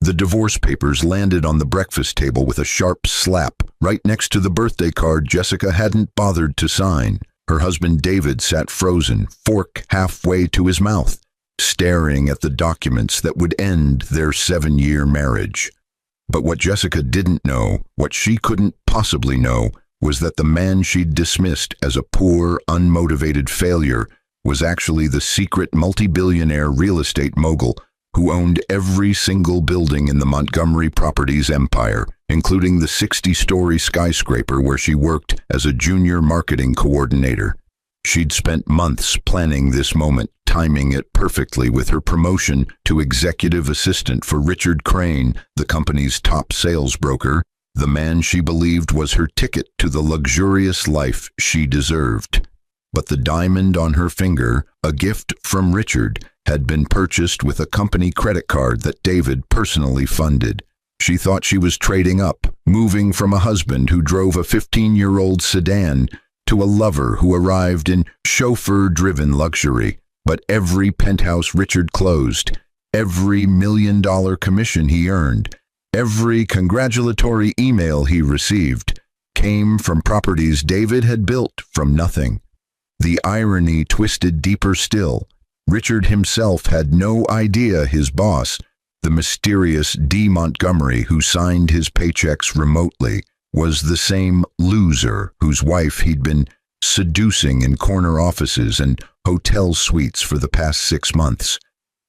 The divorce papers landed on the breakfast table with a sharp slap, right next to the birthday card Jessica hadn't bothered to sign. Her husband David sat frozen, fork halfway to his mouth, staring at the documents that would end their 7-year marriage. But what Jessica didn't know, what she couldn't possibly know, was that the man she'd dismissed as a poor, unmotivated failure was actually the secret multi-billionaire real estate mogul who owned every single building in the Montgomery Properties empire, including the 60-story skyscraper where she worked as a junior marketing coordinator. She'd spent months planning this moment, timing it perfectly with her promotion to executive assistant for Richard Crane, the company's top sales broker, the man she believed was her ticket to the luxurious life she deserved. But the diamond on her finger, a gift from Richard, had been purchased with a company credit card that David personally funded. She thought she was trading up, moving from a husband who drove a 15-year-old sedan to a lover who arrived in chauffeur-driven luxury. But every penthouse Richard closed, every $1 million commission he earned, every congratulatory email he received, came from properties David had built from nothing. The irony twisted deeper still. Richard himself had no idea his boss, the mysterious D. Montgomery who signed his paychecks remotely, was the same loser whose wife he'd been seducing in corner offices and hotel suites for the past 6 months.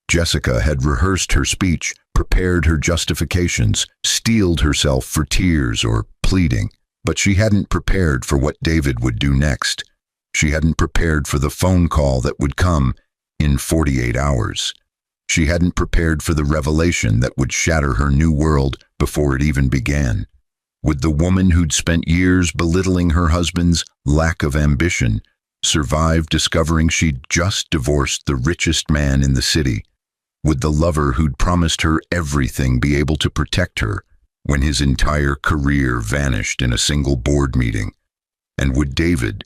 Jessica had rehearsed her speech, prepared her justifications, steeled herself for tears or pleading, but she hadn't prepared for what David would do next. She hadn't prepared for the phone call that would come in 48 hours. She hadn't prepared for the revelation that would shatter her new world before it even began. Would the woman who'd spent years belittling her husband's lack of ambition survive discovering she'd just divorced the richest man in the city? Would the lover who'd promised her everything be able to protect her when his entire career vanished in a single board meeting? And would David,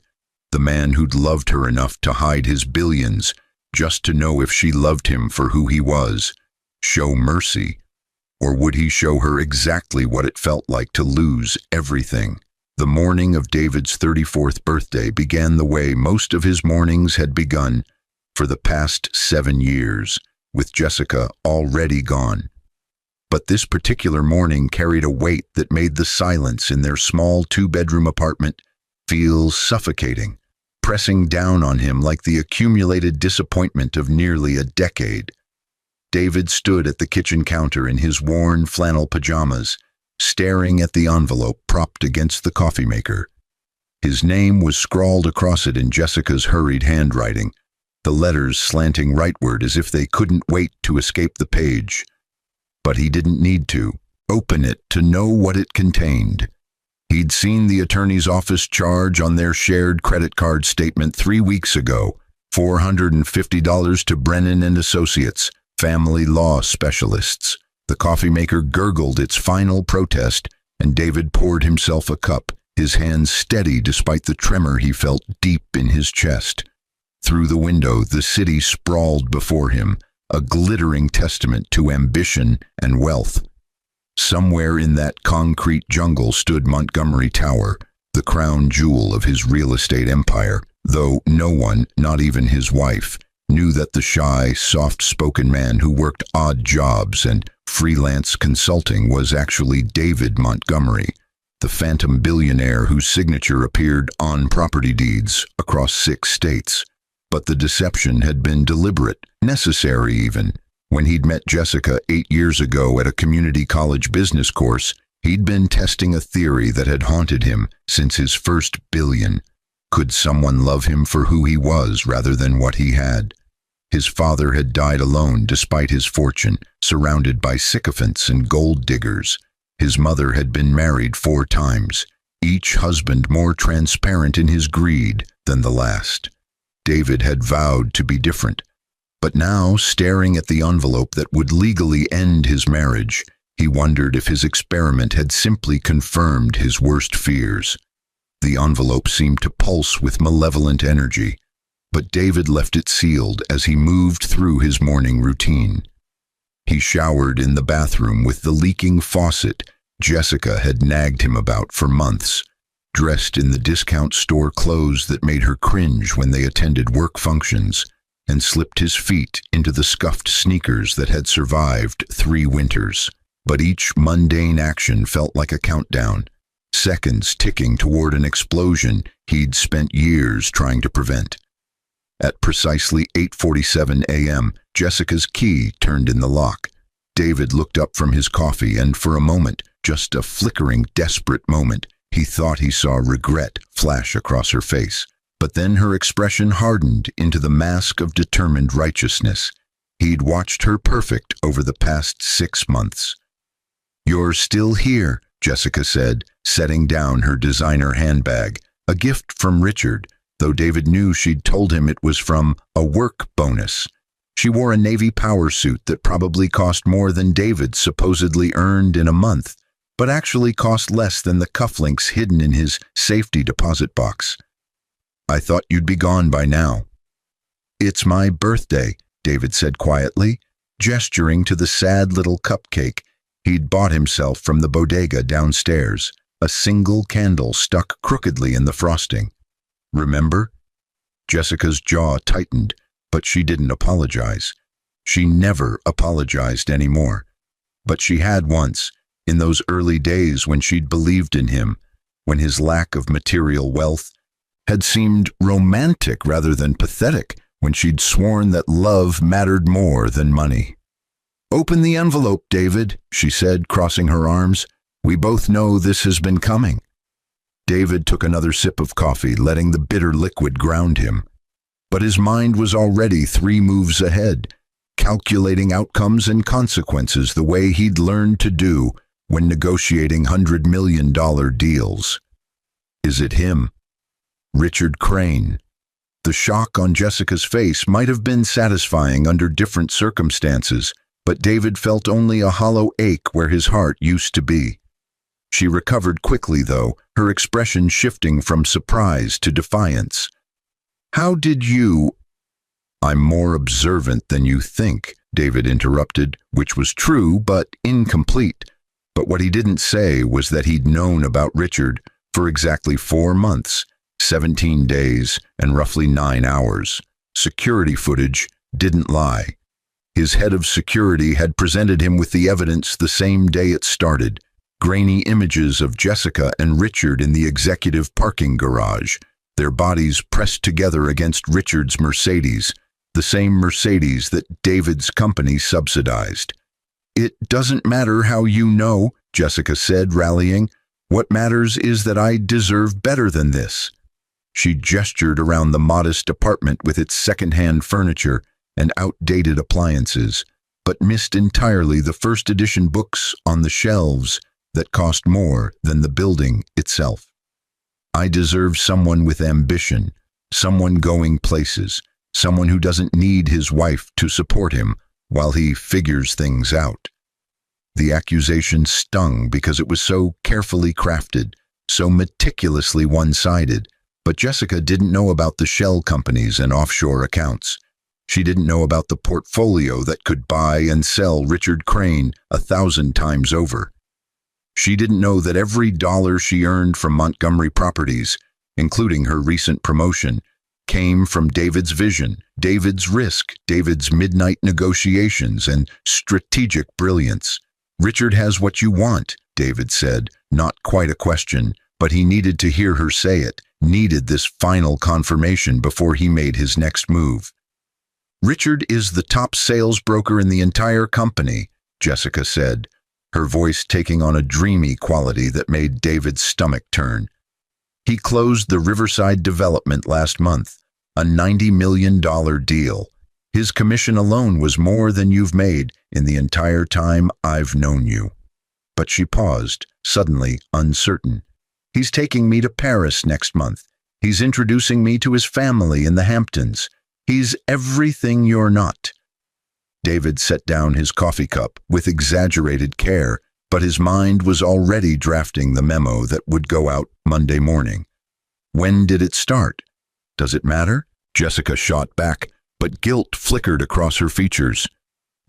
the man who'd loved her enough to hide his billions just to know if she loved him for who he was, show mercy? Or would he show her exactly what it felt like to lose everything? The morning of David's 34th birthday began the way most of his mornings had begun for the past 7 years, with Jessica already gone. But this particular morning carried a weight that made the silence in their small 2-bedroom apartment feel suffocating, pressing down on him like the accumulated disappointment of nearly a decade. David stood at the kitchen counter in his worn flannel pajamas, staring at the envelope propped against the coffee maker. His name was scrawled across it in Jessica's hurried handwriting, the letters slanting rightward as if they couldn't wait to escape the page. But he didn't need to open it to know what it contained. He'd seen the attorney's office charge on their shared credit card statement 3 weeks ago, $450 to Brennan and Associates, family law specialists. The coffee maker gurgled its final protest, and David poured himself a cup, his hands steady despite the tremor he felt deep in his chest. Through the window, the city sprawled before him, a glittering testament to ambition and wealth. Somewhere in that concrete jungle stood Montgomery Tower, the crown jewel of his real estate empire, though no one, not even his wife, knew that the shy, soft-spoken man who worked odd jobs and freelance consulting was actually David Montgomery, the phantom billionaire whose signature appeared on property deeds across 6 states. But the deception had been deliberate, necessary even. When he'd met Jessica 8 years ago at a community college business course, he'd been testing a theory that had haunted him since his first billion. Could someone love him for who he was rather than what he had? His father had died alone despite his fortune, surrounded by sycophants and gold diggers. His mother had been married 4 times, each husband more transparent in his greed than the last. David had vowed to be different. But now, staring at the envelope that would legally end his marriage, he wondered if his experiment had simply confirmed his worst fears. The envelope seemed to pulse with malevolent energy, but David left it sealed as he moved through his morning routine. He showered in the bathroom with the leaking faucet Jessica had nagged him about for months, dressed in the discount store clothes that made her cringe when they attended work functions, and slipped his feet into the scuffed sneakers that had survived 3 winters. But each mundane action felt like a countdown, seconds ticking toward an explosion he'd spent years trying to prevent. At precisely 8:47 a.m., Jessica's key turned in the lock. David looked up from his coffee, and for a moment, just a flickering, desperate moment, he thought he saw regret flash across her face. But then her expression hardened into the mask of determined righteousness. He'd watched her perfect over the past 6 months. "You're still here," Jessica said, setting down her designer handbag, a gift from Richard, though David knew she'd told him it was from a work bonus. She wore a Navy power suit that probably cost more than David supposedly earned in a month, but actually cost less than the cufflinks hidden in his safety deposit box. "I thought you'd be gone by now." "It's my birthday," David said quietly, gesturing to the sad little cupcake he'd bought himself from the bodega downstairs, a single candle stuck crookedly in the frosting. "Remember?" Jessica's jaw tightened, but she didn't apologize. She never apologized anymore. But she had once, in those early days when she'd believed in him, when his lack of material wealth had seemed romantic rather than pathetic, when she'd sworn that love mattered more than money. "Open the envelope, David," she said, crossing her arms. "We both know this has been coming." David took another sip of coffee, letting the bitter liquid ground him. But his mind was already 3 moves ahead, calculating outcomes and consequences the way he'd learned to do when negotiating $100 million deals. Is it him? Richard Crane. The shock on Jessica's face might have been satisfying under different circumstances, but David felt only a hollow ache where his heart used to be. She recovered quickly, though, her expression shifting from surprise to defiance. "How did you—" "I'm more observant than you think," David interrupted, which was true but incomplete. But what he didn't say was that he'd known about Richard for exactly 4 months, 17 days, and roughly 9 hours. Security footage didn't lie. His head of security had presented him with the evidence the same day it started. Grainy images of Jessica and Richard in the executive parking garage, their bodies pressed together against Richard's Mercedes, the same Mercedes that David's company subsidized. "It doesn't matter how you know," Jessica said, rallying. "What matters is that I deserve better than this." She gestured around the modest apartment with its second-hand furniture and outdated appliances, but missed entirely the first-edition books on the shelves that cost more than the building itself. "I deserve someone with ambition, someone going places, someone who doesn't need his wife to support him while he figures things out." The accusation stung because it was so carefully crafted, so meticulously one-sided, but Jessica didn't know about the shell companies and offshore accounts. She didn't know about the portfolio that could buy and sell Richard Crane 1,000 times over. She didn't know that every dollar she earned from Montgomery Properties, including her recent promotion, came from David's vision, David's risk, David's midnight negotiations, and strategic brilliance. "Richard has what you want," David said, not quite a question, but he needed to hear her say it, needed this final confirmation before he made his next move. "Richard is the top sales broker in the entire company," Jessica said, her voice taking on a dreamy quality that made David's stomach turn. "He closed the Riverside development last month, a $90 million deal. His commission alone was more than you've made in the entire time I've known you." But she paused, suddenly uncertain. "He's taking me to Paris next month. He's introducing me to his family in the Hamptons. He's everything you're not." David set down his coffee cup with exaggerated care, but his mind was already drafting the memo that would go out Monday morning. "When did it start? Does it matter?" Jessica shot back, but guilt flickered across her features.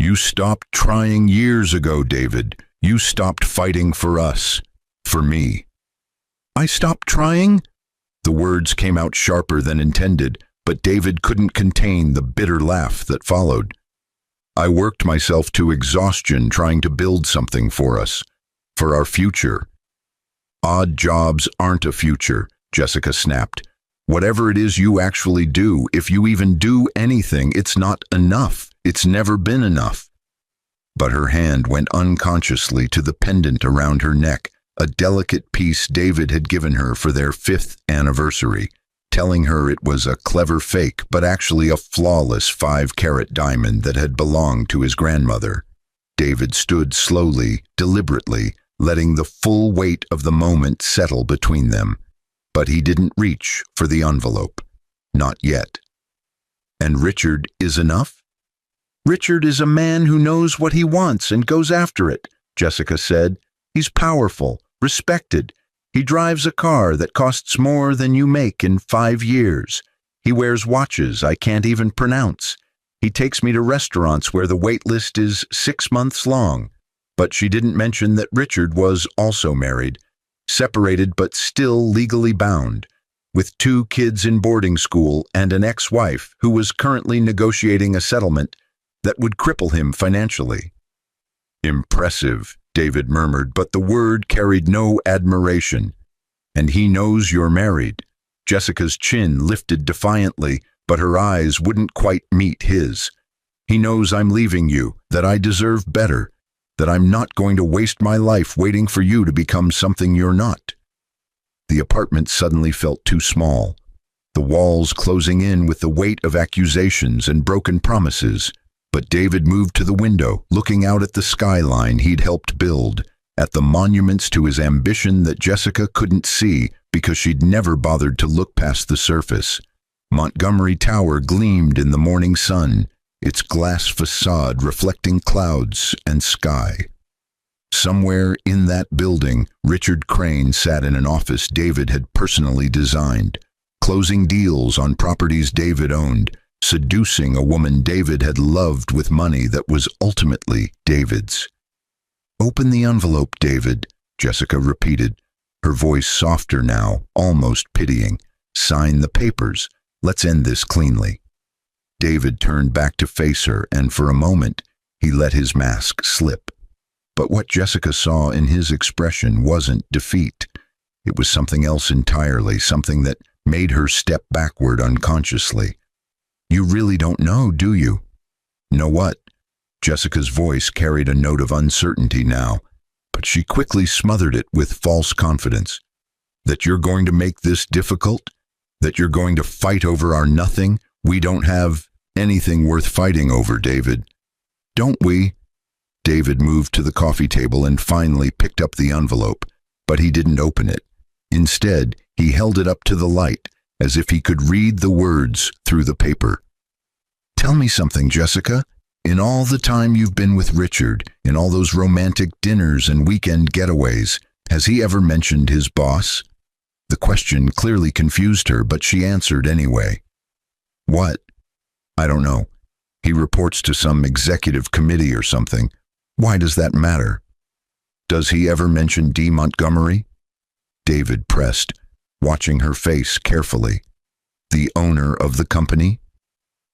You stopped trying years ago, David. You stopped fighting for us. For me. I stopped trying? The words came out sharper than intended, but David couldn't contain the bitter laugh that followed. I worked myself to exhaustion trying to build something for us, for our future. Odd jobs aren't a future, Jessica snapped. Whatever it is you actually do, if you even do anything, it's not enough. It's never been enough. But her hand went unconsciously to the pendant around her neck, a delicate piece David had given her for their 5th anniversary, telling her it was a clever fake, but actually a flawless 5-carat diamond that had belonged to his grandmother. David stood slowly, deliberately, letting the full weight of the moment settle between them. But he didn't reach for the envelope. Not yet. And Richard is enough? Richard is a man who knows what he wants and goes after it, Jessica said. He's powerful, respected. He drives a car that costs more than you make in 5 years. He wears watches I can't even pronounce. He takes me to restaurants where the wait list is 6 months long. But she didn't mention that Richard was also married, separated but still legally bound, with 2 kids in boarding school and an ex-wife who was currently negotiating a settlement that would cripple him financially. Impressive, David murmured, but the word carried no admiration. And he knows you're married. Jessica's chin lifted defiantly, but her eyes wouldn't quite meet his. He knows I'm leaving you, that I deserve better, that I'm not going to waste my life waiting for you to become something you're not. The apartment suddenly felt too small, the walls closing in with the weight of accusations and broken promises. But David moved to the window, looking out at the skyline he'd helped build, at the monuments to his ambition that Jessica couldn't see because she'd never bothered to look past the surface. Montgomery Tower gleamed in the morning sun, its glass facade reflecting clouds and sky. Somewhere in that building, Richard Crane sat in an office David had personally designed, closing deals on properties David owned, seducing a woman David had loved with money that was ultimately David's. "Open the envelope, David," Jessica repeated, her voice softer now, almost pitying. "Sign the papers. Let's end this cleanly." David turned back to face her, and for a moment, he let his mask slip. But what Jessica saw in his expression wasn't defeat. It was something else entirely, something that made her step backward unconsciously. "You really don't know, do you?" "Know what?" Jessica's voice carried a note of uncertainty now, but she quickly smothered it with false confidence. "That you're going to make this difficult? That you're going to fight over our nothing? We don't have anything worth fighting over, David. Don't we?" David moved to the coffee table and finally picked up the envelope, but he didn't open it. Instead, he held it up to the light, as if he could read the words through the paper. "Tell me something, Jessica. In all the time you've been with Richard, in all those romantic dinners and weekend getaways, has he ever mentioned his boss?" The question clearly confused her, but she answered anyway. "What?" "I don't know. He reports to some executive committee or something. Why does that matter?" "Does he ever mention D. Montgomery?" David pressed, watching her face carefully. "The owner of the company?"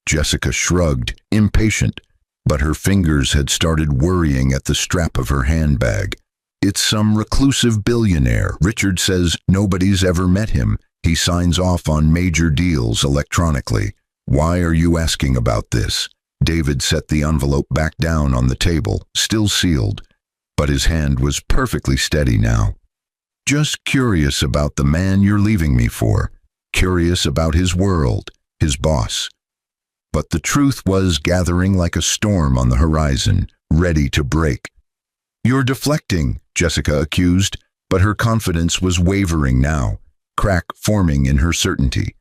Jessica shrugged, impatient, but her fingers had started worrying at the strap of her handbag. "It's some reclusive billionaire. Richard says nobody's ever met him. He signs off on major deals electronically. Why are you asking about this?" David set the envelope back down on the table, still sealed, but his hand was perfectly steady now. "Just curious about the man you're leaving me for. Curious about his world, his boss." But the truth was gathering like a storm on the horizon, ready to break. "You're deflecting," Jessica accused, but her confidence was wavering now, crack forming in her certainty.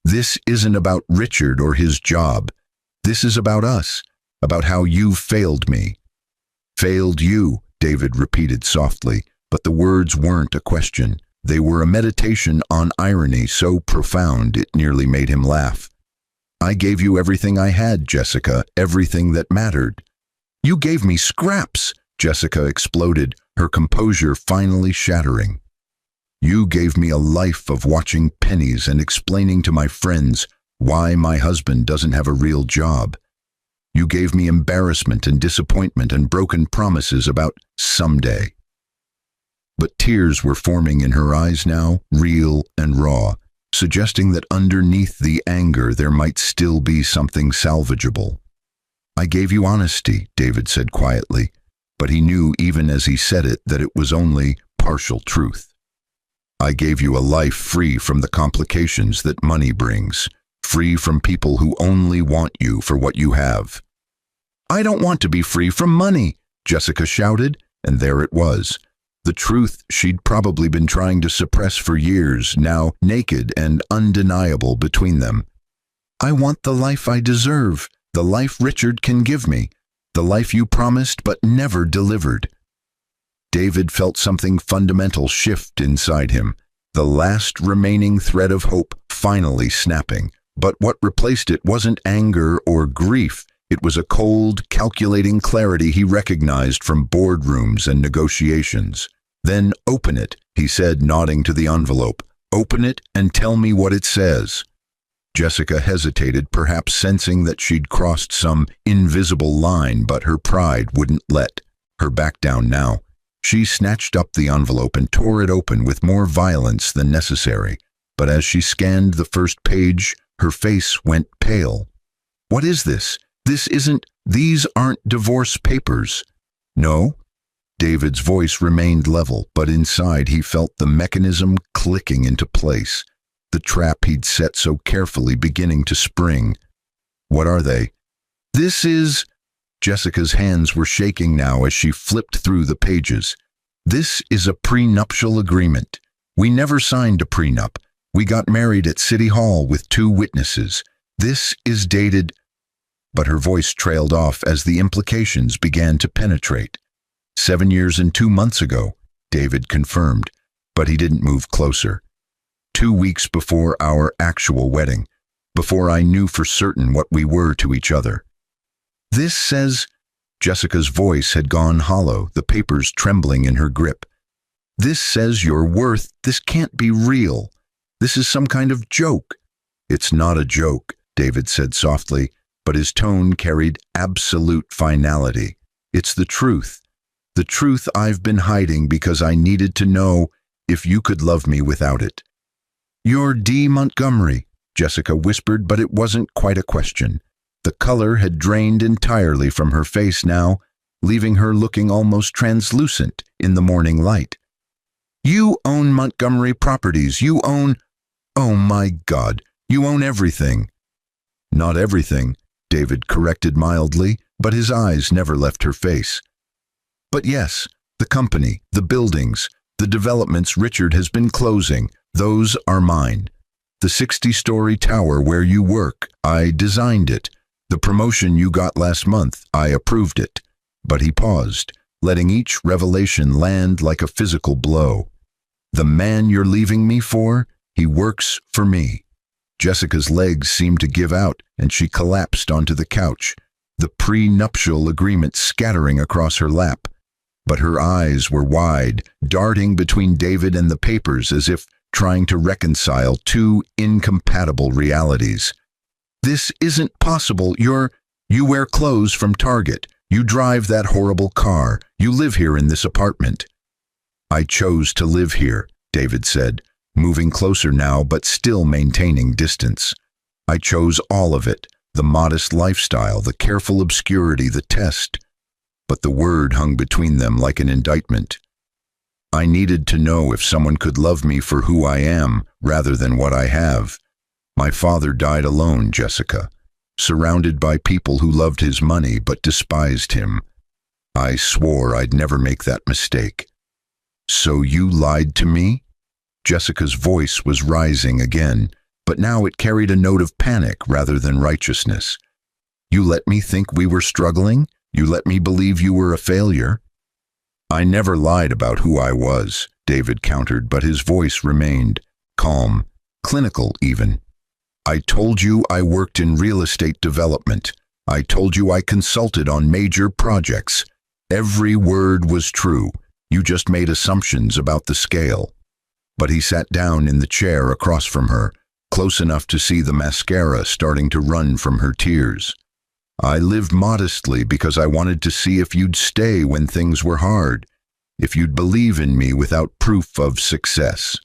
"This isn't about Richard or his job. This is about us, about how you've failed me." "Failed you," David repeated softly, but the words weren't a question. They were a meditation on irony so profound it nearly made him laugh. "I gave you everything I had, Jessica, everything that mattered. You gave me scraps, Jessica exploded, her composure finally shattering. You gave me a life of watching pennies and explaining to my friends why my husband doesn't have a real job. You gave me embarrassment and disappointment and broken promises about someday. But tears were forming in her eyes now, real and raw, suggesting that underneath the anger there might still be something salvageable. I gave you honesty, David said quietly, but he knew even as he said it that it was only partial truth. I gave you a life free from the complications that money brings, free from people who only want you for what you have. I don't want to be free from money, Jessica shouted, and there it was. The truth she'd probably been trying to suppress for years, now naked and undeniable between them. I want the life I deserve, the life Richard can give me, the life you promised but never delivered. David felt something fundamental shift inside him, the last remaining thread of hope finally snapping. But what replaced it wasn't anger or grief. It was a cold, calculating clarity he recognized from boardrooms and negotiations. Then open it, he said, nodding to the envelope. Open it and tell me what it says. Jessica hesitated, perhaps sensing that she'd crossed some invisible line, but her pride wouldn't let her back down now. She snatched up the envelope and tore it open with more violence than necessary. But as she scanned the first page, her face went pale. What is this? These aren't divorce papers. No? David's voice remained level, but inside he felt the mechanism clicking into place, the trap he'd set so carefully beginning to spring. What are they? This is... Jessica's hands were shaking now as she flipped through the pages. This is a prenuptial agreement. We never signed a prenup. We got married at City Hall with 2 witnesses. This is dated... But her voice trailed off as the implications began to penetrate. 7 years and 2 months ago, David confirmed, but he didn't move closer. 2 weeks before our actual wedding, before I knew for certain what we were to each other. This says... Jessica's voice had gone hollow, the papers trembling in her grip. This says your worth. This can't be real. This is some kind of joke. It's not a joke, David said softly, but his tone carried absolute finality. It's the truth. The truth I've been hiding because I needed to know if you could love me without it. You're D. Montgomery, Jessica whispered, but it wasn't quite a question. The color had drained entirely from her face now, leaving her looking almost translucent in the morning light. You own Montgomery Properties. You own... Oh my God, you own everything. Not everything, David corrected mildly, but his eyes never left her face. But yes, the company, the buildings, the developments Richard has been closing, those are mine. The 60-story tower where you work, I designed it. The promotion you got last month, I approved it. But he paused, letting each revelation land like a physical blow. The man you're leaving me for, he works for me. Jessica's legs seemed to give out, and she collapsed onto the couch, the prenuptial agreement scattering across her lap. But her eyes were wide, darting between David and the papers as if trying to reconcile 2 incompatible realities. This isn't possible. You wear clothes from Target. You drive that horrible car. You live here in this apartment. I chose to live here, David said, moving closer now but still maintaining distance. I chose all of it, the modest lifestyle, the careful obscurity, the test. But the word hung between them like an indictment. I needed to know if someone could love me for who I am rather than what I have. My father died alone, Jessica, surrounded by people who loved his money but despised him. I swore I'd never make that mistake. So you lied to me? Jessica's voice was rising again, but now it carried a note of panic rather than righteousness. You let me think we were struggling? You let me believe you were a failure? I never lied about who I was, David countered, but his voice remained calm, clinical even. I told you I worked in real estate development, I told you I consulted on major projects. Every word was true. You just made assumptions about the scale." But he sat down in the chair across from her, close enough to see the mascara starting to run from her tears. "I lived modestly because I wanted to see if you'd stay when things were hard, if you'd believe in me without proof of success."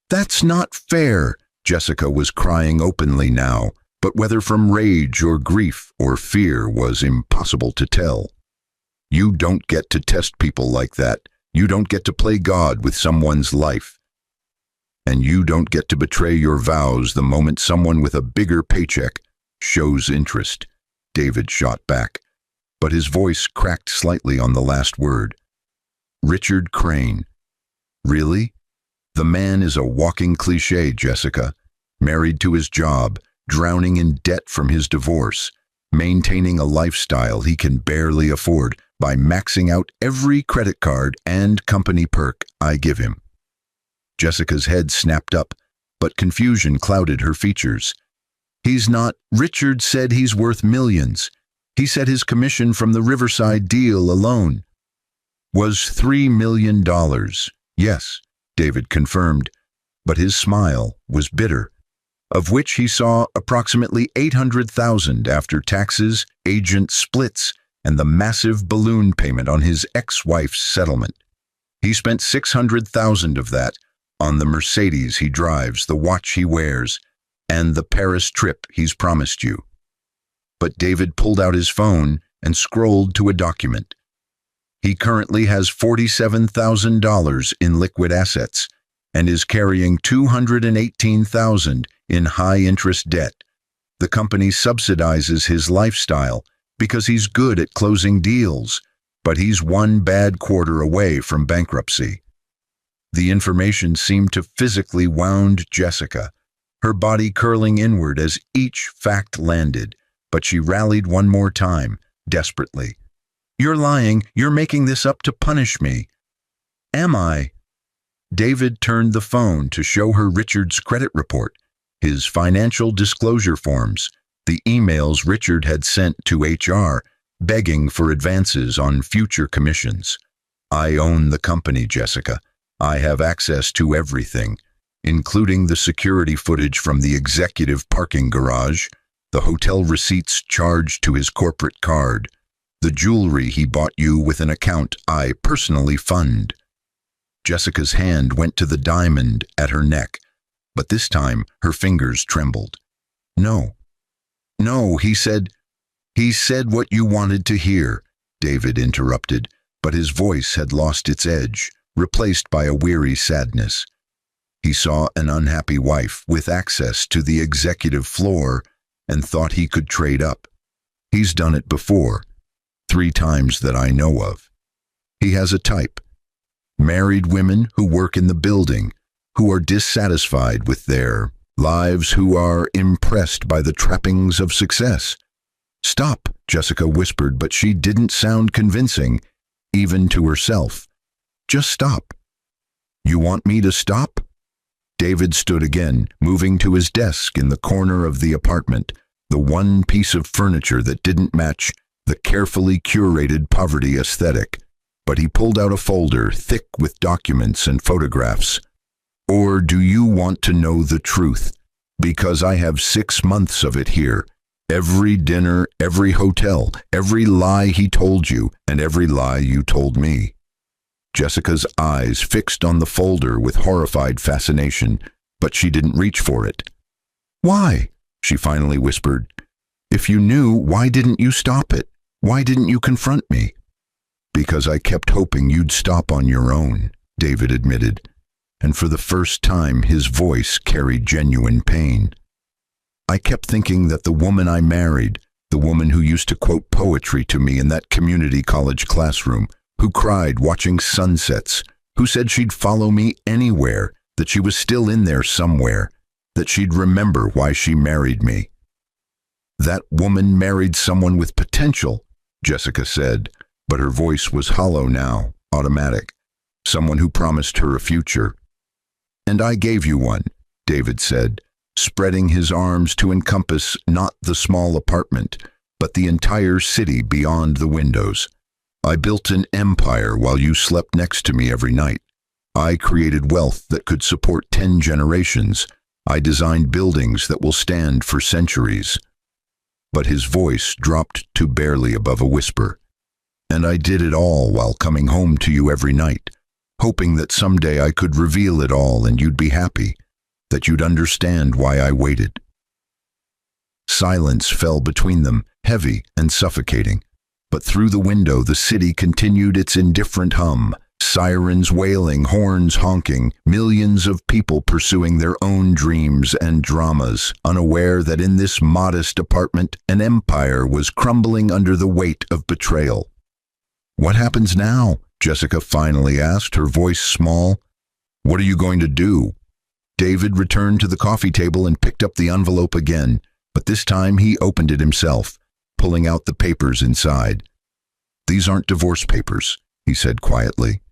"That's not fair," Jessica was crying openly now, but whether from rage or grief or fear was impossible to tell. "You don't get to test people like that. You don't get to play God with someone's life. And you don't get to betray your vows the moment someone with a bigger paycheck shows interest," David shot back, but his voice cracked slightly on the last word. "Richard Crane. Really? The man is a walking cliché, Jessica. Married to his job, drowning in debt from his divorce, maintaining a lifestyle he can barely afford by maxing out every credit card and company perk I give him." Jessica's head snapped up, but confusion clouded her features. "He's not. Richard said he's worth millions. He said his commission from the Riverside deal alone was $3 million. Yes," David confirmed, but his smile was bitter, of which he saw approximately $800,000 after taxes, agent splits, and the massive balloon payment on his ex-wife's settlement. He spent $600,000 of that on the Mercedes he drives, the watch he wears, and the Paris trip he's promised you. But David pulled out his phone and scrolled to a document. He currently has $47,000 in liquid assets and is carrying $218,000 in high-interest debt. The company subsidizes his lifestyle because he's good at closing deals, but he's one bad quarter away from bankruptcy. The information seemed to physically wound Jessica, her body curling inward as each fact landed, but she rallied one more time, desperately. "You're lying. You're making this up to punish me." "Am I?" David turned the phone to show her Richard's credit report, his financial disclosure forms, the emails Richard had sent to HR, begging for advances on future commissions. "I own the company, Jessica. I have access to everything, including the security footage from the executive parking garage, the hotel receipts charged to his corporate card, the jewelry he bought you with an account I personally fund." Jessica's hand went to the diamond at her neck, but this time her fingers trembled. "No. No, he said what you wanted to hear," David interrupted, but his voice had lost its edge, replaced by a weary sadness. He saw an unhappy wife with access to the executive floor and thought he could trade up. He's done it before, 3 times that I know of. He has a type. Married women who work in the building, who are dissatisfied with their lives, who are impressed by the trappings of success. "Stop," Jessica whispered, but she didn't sound convincing, even to herself. "Just stop." "You want me to stop?" David stood again, moving to his desk in the corner of the apartment, the one piece of furniture that didn't match the carefully curated poverty aesthetic. But he pulled out a folder thick with documents and photographs. "Or do you want to know the truth? Because I have 6 months of it here. Every dinner, every hotel, every lie he told you, and every lie you told me." Jessica's eyes fixed on the folder with horrified fascination, but she didn't reach for it. "Why?" she finally whispered. "If you knew, why didn't you stop it? Why didn't you confront me?" "Because I kept hoping you'd stop on your own," David admitted, and for the first time his voice carried genuine pain. "I kept thinking that the woman I married, the woman who used to quote poetry to me in that community college classroom, who cried watching sunsets, who said she'd follow me anywhere, that she was still in there somewhere, that she'd remember why she married me." "That woman married someone with potential," Jessica said, but her voice was hollow now, automatic. "Someone who promised her a future." "And I gave you one," David said, spreading his arms to encompass not the small apartment, but the entire city beyond the windows. I built an empire while you slept next to me every night. I created wealth that could support 10 generations. I designed buildings that will stand for centuries." But his voice dropped to barely above a whisper. "And I did it all while coming home to you every night, hoping that someday I could reveal it all and you'd be happy, that you'd understand why I waited." Silence fell between them, heavy and suffocating. But through the window, the city continued its indifferent hum, sirens wailing, horns honking, millions of people pursuing their own dreams and dramas, unaware that in this modest apartment, an empire was crumbling under the weight of betrayal. "What happens now?" Jessica finally asked, her voice small. "What are you going to do?" David returned to the coffee table and picked up the envelope again, but this time he opened it himself, pulling out the papers inside. "These aren't divorce papers," he said quietly.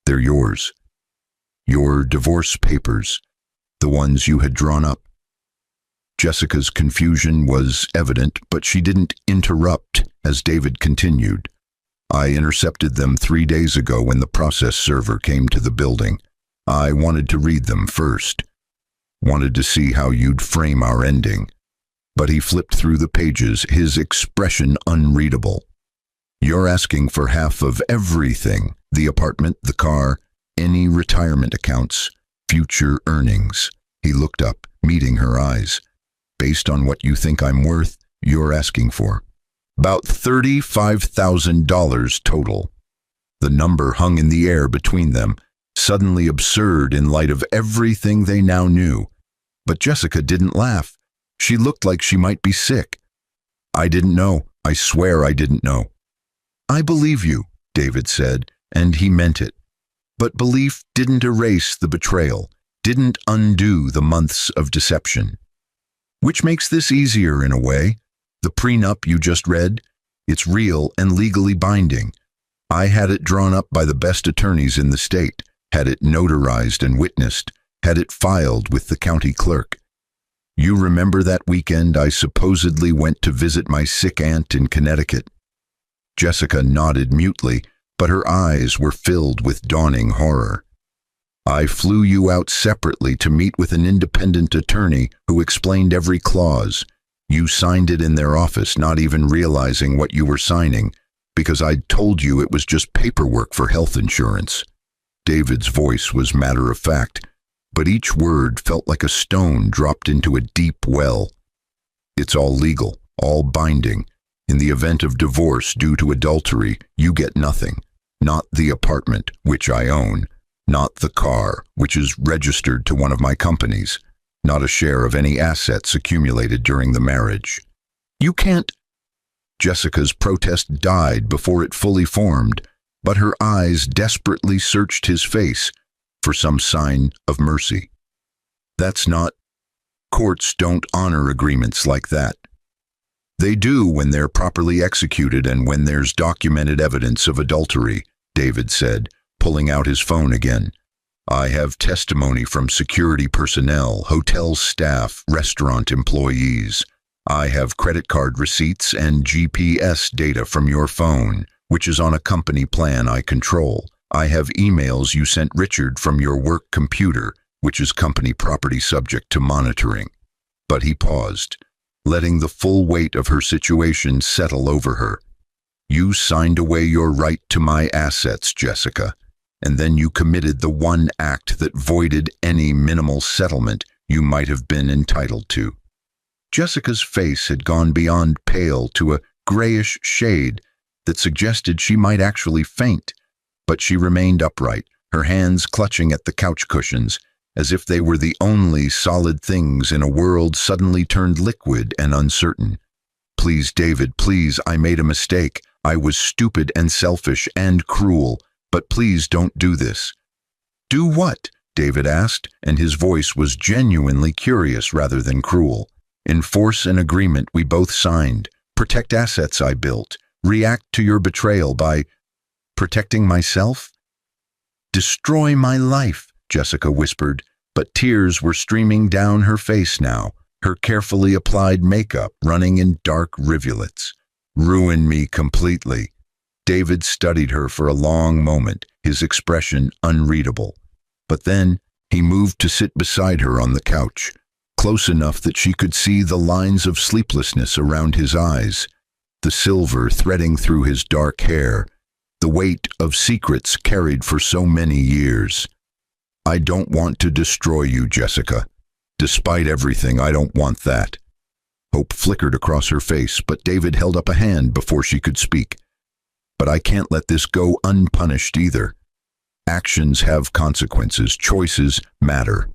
"They're yours. Your divorce papers, the ones you had drawn up." Jessica's confusion was evident, but she didn't interrupt as David continued. "I intercepted them 3 days ago when the process server came to the building. I wanted to read them first. Wanted to see how you'd frame our ending." But he flipped through the pages, his expression unreadable. "You're asking for half of everything: the apartment, the car, any retirement accounts, future earnings." He looked up, meeting her eyes. "Based on what you think I'm worth, you're asking for about $35,000 total." The number hung in the air between them, suddenly absurd in light of everything they now knew. But Jessica didn't laugh. She looked like she might be sick. "I didn't know. I swear I didn't know." "I believe you," David said, and he meant it. But belief didn't erase the betrayal, didn't undo the months of deception. Which makes this easier in a way. The prenup you just read, it's real and legally binding. I had it drawn up by the best attorneys in the state, had it notarized and witnessed, had it filed with the county clerk. You remember that weekend I supposedly went to visit my sick aunt in Connecticut? Jessica nodded mutely, but her eyes were filled with dawning horror. "I flew you out separately to meet with an independent attorney who explained every clause. You signed it in their office, not even realizing what you were signing, because I'd told you it was just paperwork for health insurance." David's voice was matter-of-fact, but each word felt like a stone dropped into a deep well. "It's all legal, all binding. In the event of divorce due to adultery, you get nothing. Not the apartment, which I own. Not the car, which is registered to one of my companies. Not a share of any assets accumulated during the marriage." "You can't—" Jessica's protest died before it fully formed, but her eyes desperately searched his face for some sign of mercy. "That's not— Courts don't honor agreements like that." "They do when they're properly executed and when there's documented evidence of adultery," David said, pulling out his phone again. "I have testimony from security personnel, hotel staff, restaurant employees. I have credit card receipts and GPS data from your phone, which is on a company plan I control. I have emails you sent Richard from your work computer, which is company property subject to monitoring." But he paused, letting the full weight of her situation settle over her. "You signed away your right to my assets, Jessica, and then you committed the one act that voided any minimal settlement you might have been entitled to." Jessica's face had gone beyond pale to a grayish shade that suggested she might actually faint, but she remained upright, her hands clutching at the couch cushions, as if they were the only solid things in a world suddenly turned liquid and uncertain. "Please, David, please, I made a mistake. I was stupid and selfish and cruel, but please don't do this." "Do what?" David asked, and his voice was genuinely curious rather than cruel. "Enforce an agreement we both signed. Protect assets I built. React to your betrayal by protecting myself?" "Destroy my life," Jessica whispered, but tears were streaming down her face now, her carefully applied makeup running in dark rivulets. Ruin me completely. David studied her for a long moment, his expression unreadable. But then he moved to sit beside her on the couch, close enough that she could see the lines of sleeplessness around his eyes, the silver threading through his dark hair, the weight of secrets carried for so many years. I don't want to destroy you, Jessica. Despite everything, I don't want that. Hope flickered across her face, but David held up a hand before she could speak. But I can't let this go unpunished either. Actions have consequences. Choices matter.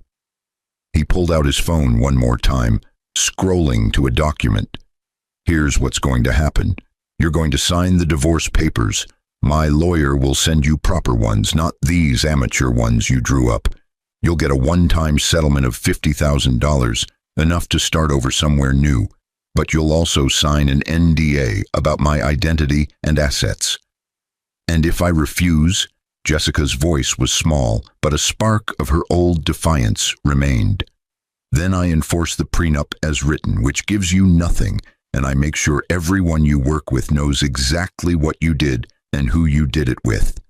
He pulled out his phone one more time, scrolling to a document. Here's what's going to happen. You're going to sign the divorce papers. My lawyer will send you proper ones, not these amateur ones you drew up. You'll get a one-time settlement of $50,000, enough to start over somewhere new. But you'll also sign an NDA about my identity and assets. And if I refuse, Jessica's voice was small, but a spark of her old defiance remained. Then I enforce the prenup as written, which gives you nothing, and I make sure everyone you work with knows exactly what you did and who you did it with,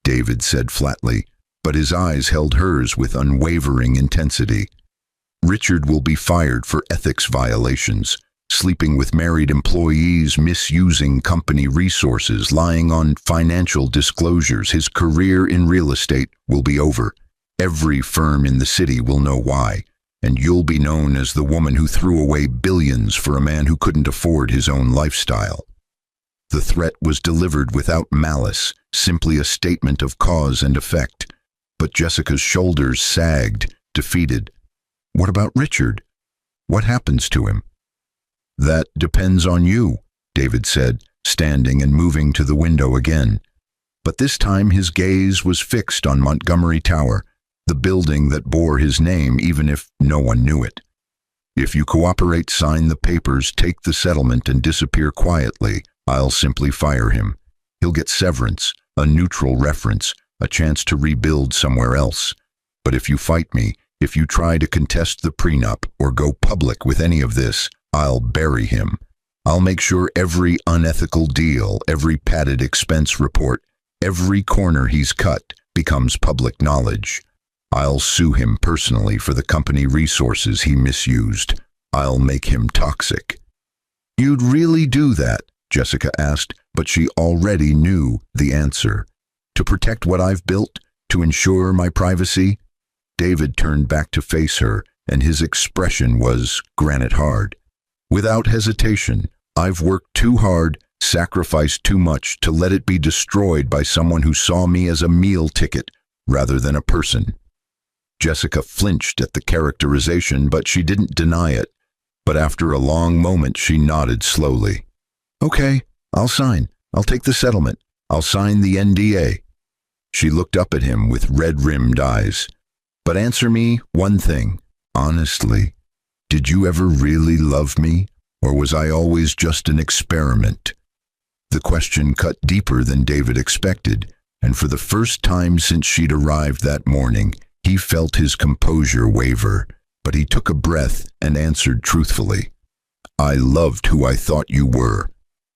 David said flatly, but his eyes held hers with unwavering intensity. Richard will be fired for ethics violations, sleeping with married employees, misusing company resources, lying on financial disclosures. His career in real estate will be over. Every firm in the city will know why, and you'll be known as the woman who threw away billions for a man who couldn't afford his own lifestyle. The threat was delivered without malice, simply a statement of cause and effect. But Jessica's shoulders sagged, defeated. What about Richard? What happens to him? That depends on you, David said, standing and moving to the window again. But this time his gaze was fixed on Montgomery Tower, the building that bore his name even if no one knew it. If you cooperate, sign the papers, take the settlement, and disappear quietly, I'll simply fire him. He'll get severance, a neutral reference, a chance to rebuild somewhere else. But if you fight me, if you try to contest the prenup or go public with any of this, I'll bury him. I'll make sure every unethical deal, every padded expense report, every corner he's cut becomes public knowledge. I'll sue him personally for the company resources he misused. I'll make him toxic. You'd really do that? Jessica asked, but she already knew the answer. To protect what I've built? To ensure my privacy? David turned back to face her, and his expression was granite hard. Without hesitation, I've worked too hard, sacrificed too much to let it be destroyed by someone who saw me as a meal ticket rather than a person. Jessica flinched at the characterization, but she didn't deny it. But after a long moment, she nodded slowly. Okay, I'll sign. I'll take the settlement. I'll sign the NDA. She looked up at him with red-rimmed eyes. But answer me one thing, honestly. Did you ever really love me, or was I always just an experiment? The question cut deeper than David expected, and for the first time since she'd arrived that morning, he felt his composure waver, but he took a breath and answered truthfully. I loved who I thought you were.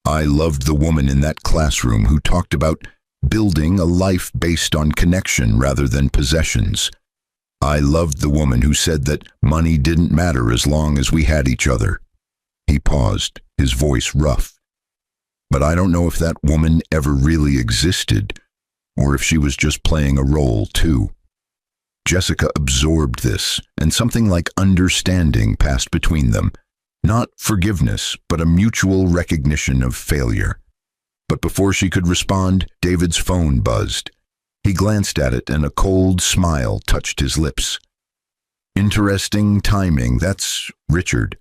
I loved the woman in that classroom who talked about building a life based on connection rather than possessions. I loved the woman who said that money didn't matter as long as we had each other. He paused, his voice rough. But I don't know if that woman ever really existed, or if she was just playing a role too. Jessica absorbed this, and something like understanding passed between them. Not forgiveness, but a mutual recognition of failure. But before she could respond, David's phone buzzed. He glanced at it, and a cold smile touched his lips. Interesting timing, that's Richard.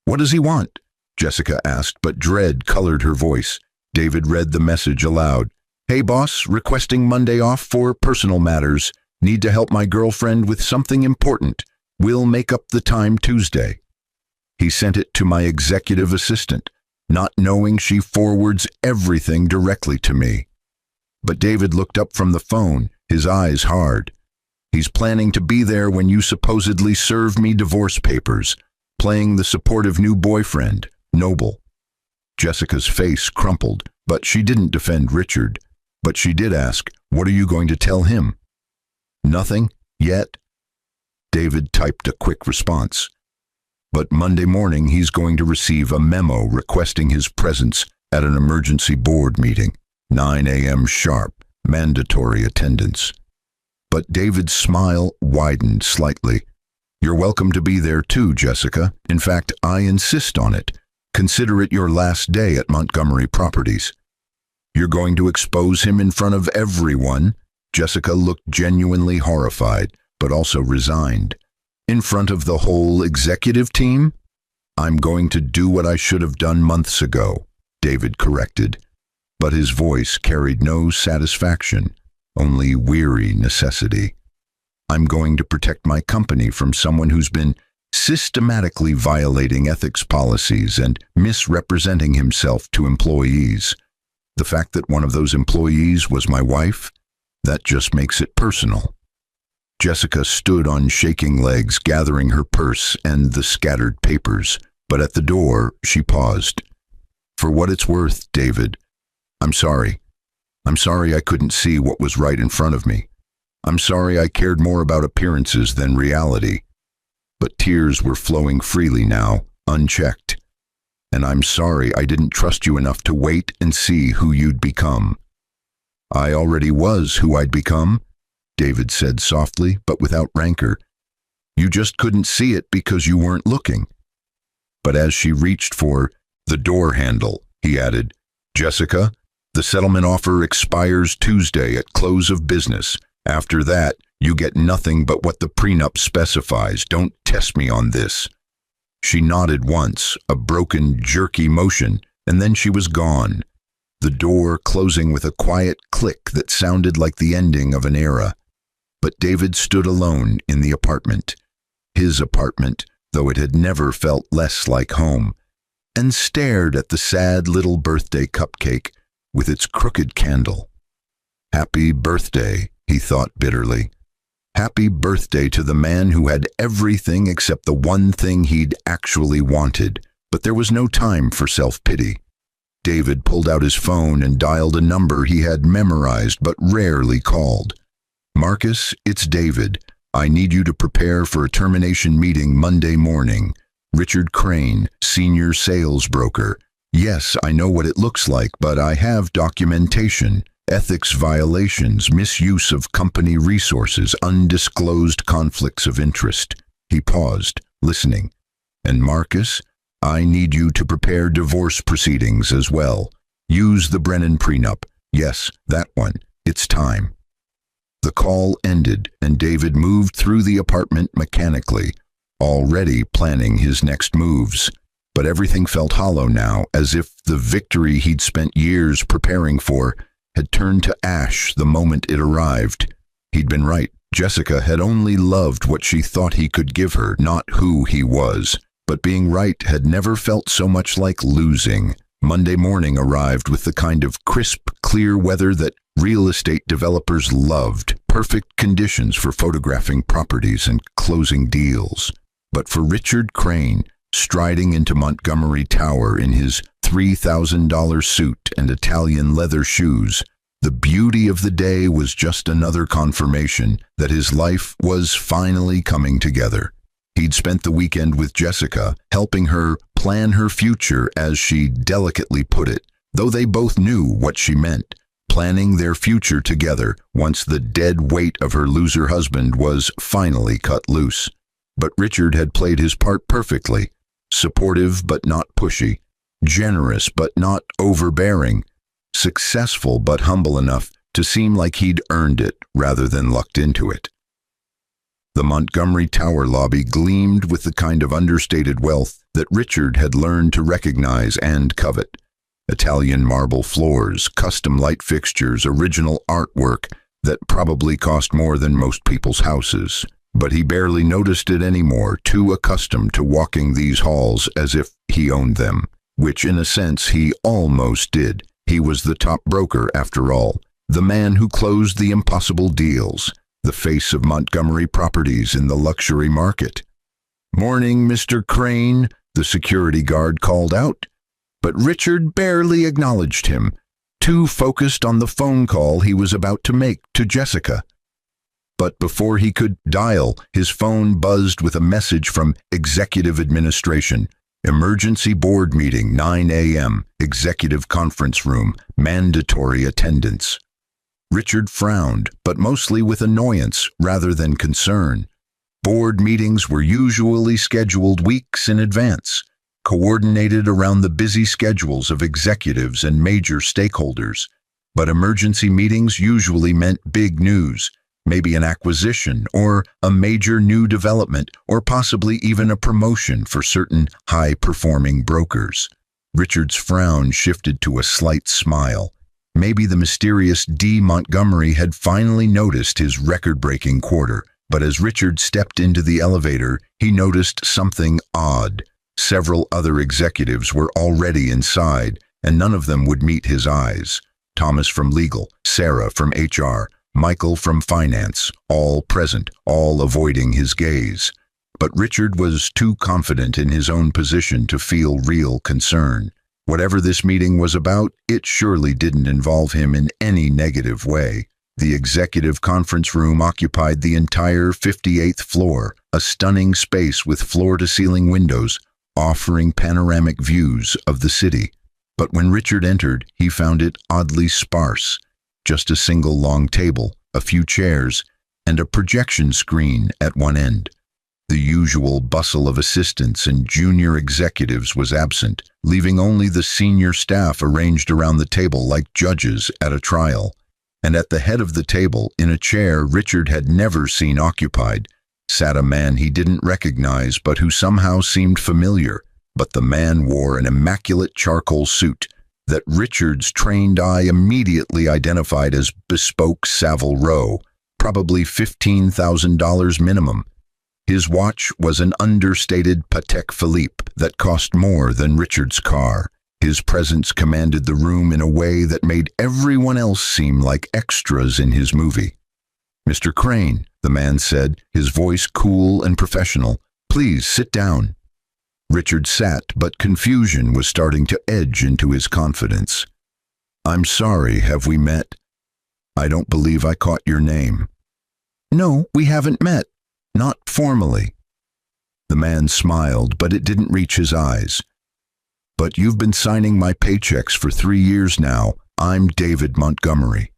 What does he want? Jessica asked, but dread colored her voice. David read the message aloud. Hey boss, requesting Monday off for personal matters. Need to help my girlfriend with something important. We'll make up the time Tuesday. He sent it to my executive assistant, not knowing she forwards everything directly to me. But David looked up from the phone, his eyes hard. He's planning to be there when you supposedly serve me divorce papers, playing the supportive new boyfriend, Noble. Jessica's face crumpled, but she didn't defend Richard. But she did ask, "What are you going to tell him?" "Nothing, yet." David typed a quick response. "But Monday morning he's going to receive a memo requesting his presence at an emergency board meeting, 9 a.m. sharp, mandatory attendance." But David's smile widened slightly. "You're welcome to be there too, Jessica. In fact, I insist on it. Consider it your last day at Montgomery Properties." "You're going to expose him in front of everyone?" Jessica looked genuinely horrified, but also resigned. "In front of the whole executive team?" "I'm going to do what I should have done months ago," David corrected. But his voice carried no satisfaction, only weary necessity. "I'm going to protect my company from someone who's been systematically violating ethics policies and misrepresenting himself to employees. The fact that one of those employees was my wife, that just makes it personal." Jessica stood on shaking legs, gathering her purse and the scattered papers, but at the door she paused. "For what it's worth, David, I'm sorry. I'm sorry I couldn't see what was right in front of me. I'm sorry I cared more about appearances than reality." But tears were flowing freely now, unchecked. "And I'm sorry I didn't trust you enough to wait and see who you'd become." "I already was who I'd become," David said softly, but without rancor. "You just couldn't see it because you weren't looking." But as she reached for the door handle, he added, "Jessica, the settlement offer expires Tuesday at close of business. After that, you get nothing but what the prenup specifies. Don't test me on this." She nodded once, a broken, jerky motion, and then she was gone, the door closing with a quiet click that sounded like the ending of an era. But David stood alone in the apartment, his apartment, though it had never felt less like home, and stared at the sad little birthday cupcake with its crooked candle. Happy birthday, he thought bitterly. Happy birthday to the man who had everything except the one thing he'd actually wanted. But there was no time for self-pity. David pulled out his phone and dialed a number he had memorized but rarely called. "Marcus, it's David. I need you to prepare for a termination meeting Monday morning. Richard Crane, senior sales broker. Yes, I know what it looks like, but I have documentation. Ethics violations, misuse of company resources, undisclosed conflicts of interest." He paused, listening. "And Marcus, I need you to prepare divorce proceedings as well. Use the Brennan prenup. Yes, that one. It's time." The call ended, and David moved through the apartment mechanically, already planning his next moves. But everything felt hollow now, as if the victory he'd spent years preparing for had turned to ash the moment it arrived. He'd been right. Jessica had only loved what she thought he could give her, not who he was. But being right had never felt so much like losing. Monday morning arrived with the kind of crisp, clear weather that real estate developers loved. Perfect conditions for photographing properties and closing deals. But for Richard Crane, striding into Montgomery Tower in his $3,000 suit and Italian leather shoes, the beauty of the day was just another confirmation that his life was finally coming together. He'd spent the weekend with Jessica, helping her plan her future, as she delicately put it, though they both knew what she meant. Planning their future together once the dead weight of her loser husband was finally cut loose. But Richard had played his part perfectly. Supportive but not pushy. Generous but not overbearing. Successful but humble enough to seem like he'd earned it rather than lucked into it. The Montgomery Tower lobby gleamed with the kind of understated wealth that Richard had learned to recognize and covet. Italian marble floors, custom light fixtures, original artwork that probably cost more than most people's houses. But he barely noticed it anymore, too accustomed to walking these halls as if he owned them, which in a sense he almost did. He was the top broker after all, the man who closed the impossible deals, the face of Montgomery Properties in the luxury market. "Morning, Mr. Crane," the security guard called out. but Richard barely acknowledged him, too focused on the phone call he was about to make to Jessica. But before he could dial, his phone buzzed with a message from Executive Administration. Emergency board meeting, 9 a.m., executive conference room, mandatory attendance. Richard frowned, but mostly with annoyance rather than concern. Board meetings were usually scheduled weeks in advance, coordinated around the busy schedules of executives and major stakeholders. But emergency meetings usually meant big news, maybe an acquisition or a major new development or possibly even a promotion for certain high-performing brokers. Richard's frown shifted to a slight smile. Maybe the mysterious D. Montgomery had finally noticed his record-breaking quarter, but as Richard stepped into the elevator, he noticed something odd. Several other executives were already inside, and none of them would meet his eyes. Thomas from legal, Sarah from HR, Michael from finance, all present, all avoiding his gaze. But Richard was too confident in his own position to feel real concern. Whatever this meeting was about, it surely didn't involve him in any negative way. The executive conference room occupied the entire 58th floor, a stunning space with floor-to-ceiling windows, offering panoramic views of the city. But when Richard entered, he found it oddly sparse. Just a single long table, a few chairs, and a projection screen at one end. The usual bustle of assistants and junior executives was absent, leaving only the senior staff arranged around the table like judges at a trial. And at the head of the table, in a chair Richard had never seen occupied, sat a man he didn't recognize but who somehow seemed familiar. But the man wore an immaculate charcoal suit that Richard's trained eye immediately identified as bespoke Savile Row, probably $15,000 minimum. His watch was an understated Patek Philippe that cost more than Richard's car. His presence commanded the room in a way that made everyone else seem like extras in his movie. "Mr. Crane," the man said, his voice cool and professional, "please sit down." Richard sat, but confusion was starting to edge into his confidence. "I'm sorry, have we met? I don't believe I caught your name." "No, we haven't met. Not formally." The man smiled, but it didn't reach his eyes. "But you've been signing my paychecks for 3 years now. I'm David Montgomery."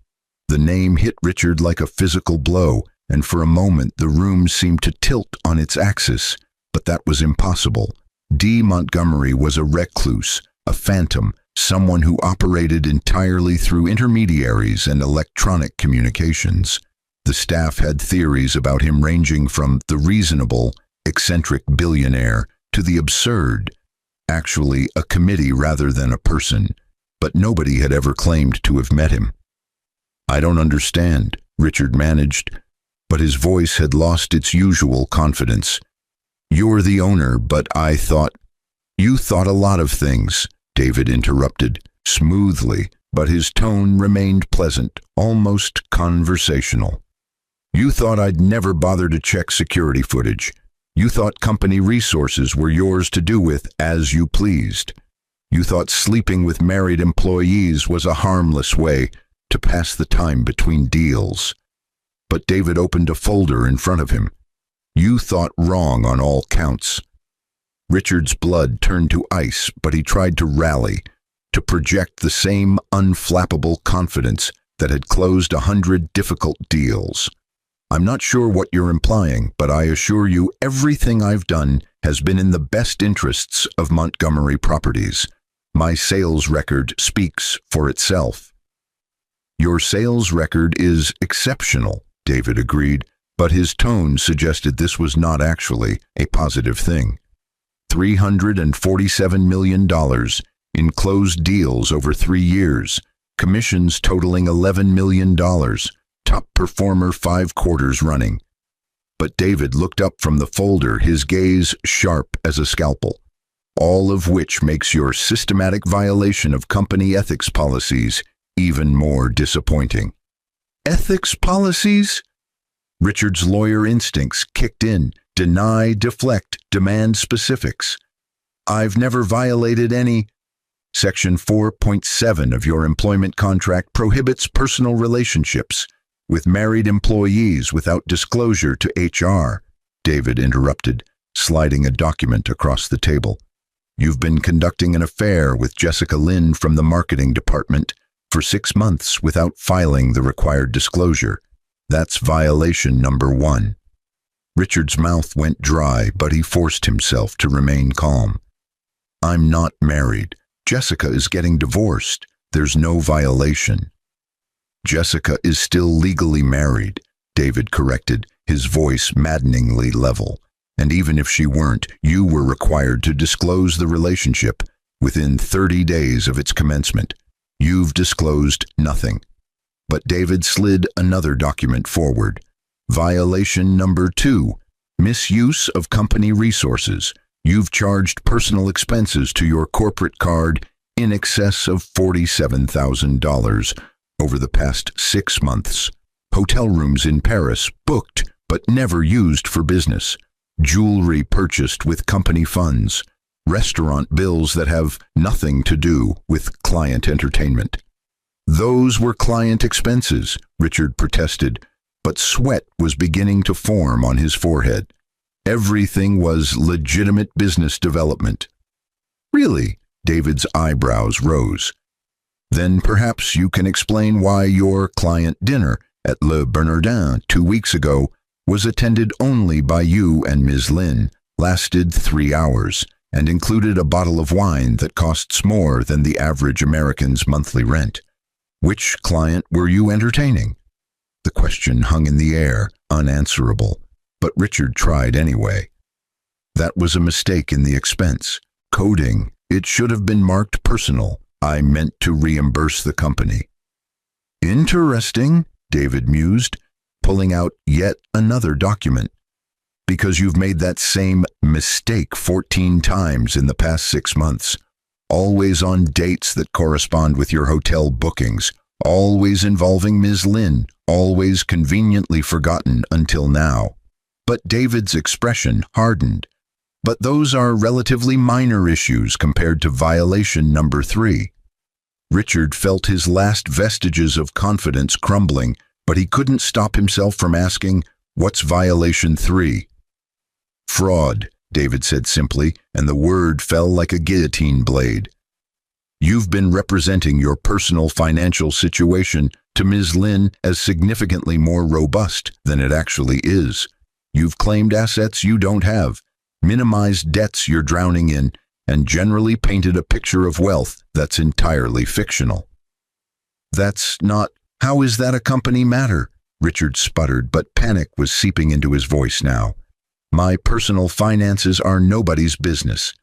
The name hit Richard like a physical blow, and for a moment the room seemed to tilt on its axis, but that was impossible. D. Montgomery was a recluse, a phantom, someone who operated entirely through intermediaries and electronic communications. The staff had theories about him ranging from the reasonable, eccentric billionaire to the absurd, actually a committee rather than a person, but nobody had ever claimed to have met him. "I don't understand," Richard managed, but his voice had lost its usual confidence. "You're the owner, but I thought—" "You thought a lot of things," David interrupted, smoothly, but his tone remained pleasant, almost conversational. "You thought I'd never bother to check security footage. You thought company resources were yours to do with as you pleased. You thought sleeping with married employees was a harmless way to pass the time between deals." But David opened a folder in front of him. "You thought wrong on all counts." Richard's blood turned to ice, but he tried to rally, to project the same unflappable confidence that had closed 100 difficult deals. "I'm not sure what you're implying, but I assure you everything I've done has been in the best interests of Montgomery Properties. My sales record speaks for itself." "Your sales record is exceptional," David agreed, but his tone suggested this was not actually a positive thing. $347 million in closed deals over 3 years, commissions totaling $11 million, top performer 5 quarters running. But David looked up from the folder, his gaze sharp as a scalpel. "All of which makes your systematic violation of company ethics policies even more disappointing." "Ethics policies?" Richard's lawyer instincts kicked in. Deny, deflect, demand specifics. "I've never violated any—" Section 4.7 of your employment contract prohibits personal relationships with married employees without disclosure to HR, David interrupted, sliding a document across the table. You've been conducting an affair with Jessica Lynn from the marketing department for 6 months without filing the required disclosure. That's violation number 1. Richard's mouth went dry, but he forced himself to remain calm. I'm not married. Jessica is getting divorced. There's no violation. Jessica is still legally married, David corrected, his voice maddeningly level. And even if she weren't, you were required to disclose the relationship within 30 days of its commencement. You've disclosed nothing. But David slid another document forward. Violation number 2, misuse of company resources. You've charged personal expenses to your corporate card in excess of $47,000 over the past 6 months. Hotel rooms in Paris booked but never used for business. Jewelry purchased with company funds. Restaurant bills that have nothing to do with client entertainment. Those were client expenses, Richard protested, but sweat was beginning to form on his forehead. Everything was legitimate business development. Really? David's eyebrows rose. Then perhaps you can explain why your client dinner at Le Bernardin 2 weeks ago was attended only by you and Ms. Lynn, lasted 3 hours, and included a bottle of wine that costs more than the average American's monthly rent. Which client were you entertaining? The question hung in the air, unanswerable, but Richard tried anyway. That was a mistake in the expense. Coding. It should have been marked personal. I meant to reimburse the company. Interesting, David mused, pulling out yet another document. Because you've made that same mistake 14 times in the past 6 months. Always on dates that correspond with your hotel bookings. Always involving Ms. Lynn. Always conveniently forgotten until now. But David's expression hardened. But those are relatively minor issues compared to violation number 3. Richard felt his last vestiges of confidence crumbling, but he couldn't stop himself from asking, what's violation 3? Fraud, David said simply, and the word fell like a guillotine blade. You've been representing your personal financial situation to Ms. Lynn as significantly more robust than it actually is. You've claimed assets you don't have, minimized debts you're drowning in, and generally painted a picture of wealth that's entirely fictional. That's not... How is that a company matter? Richard sputtered, but panic was seeping into his voice now. My personal finances are nobody's business.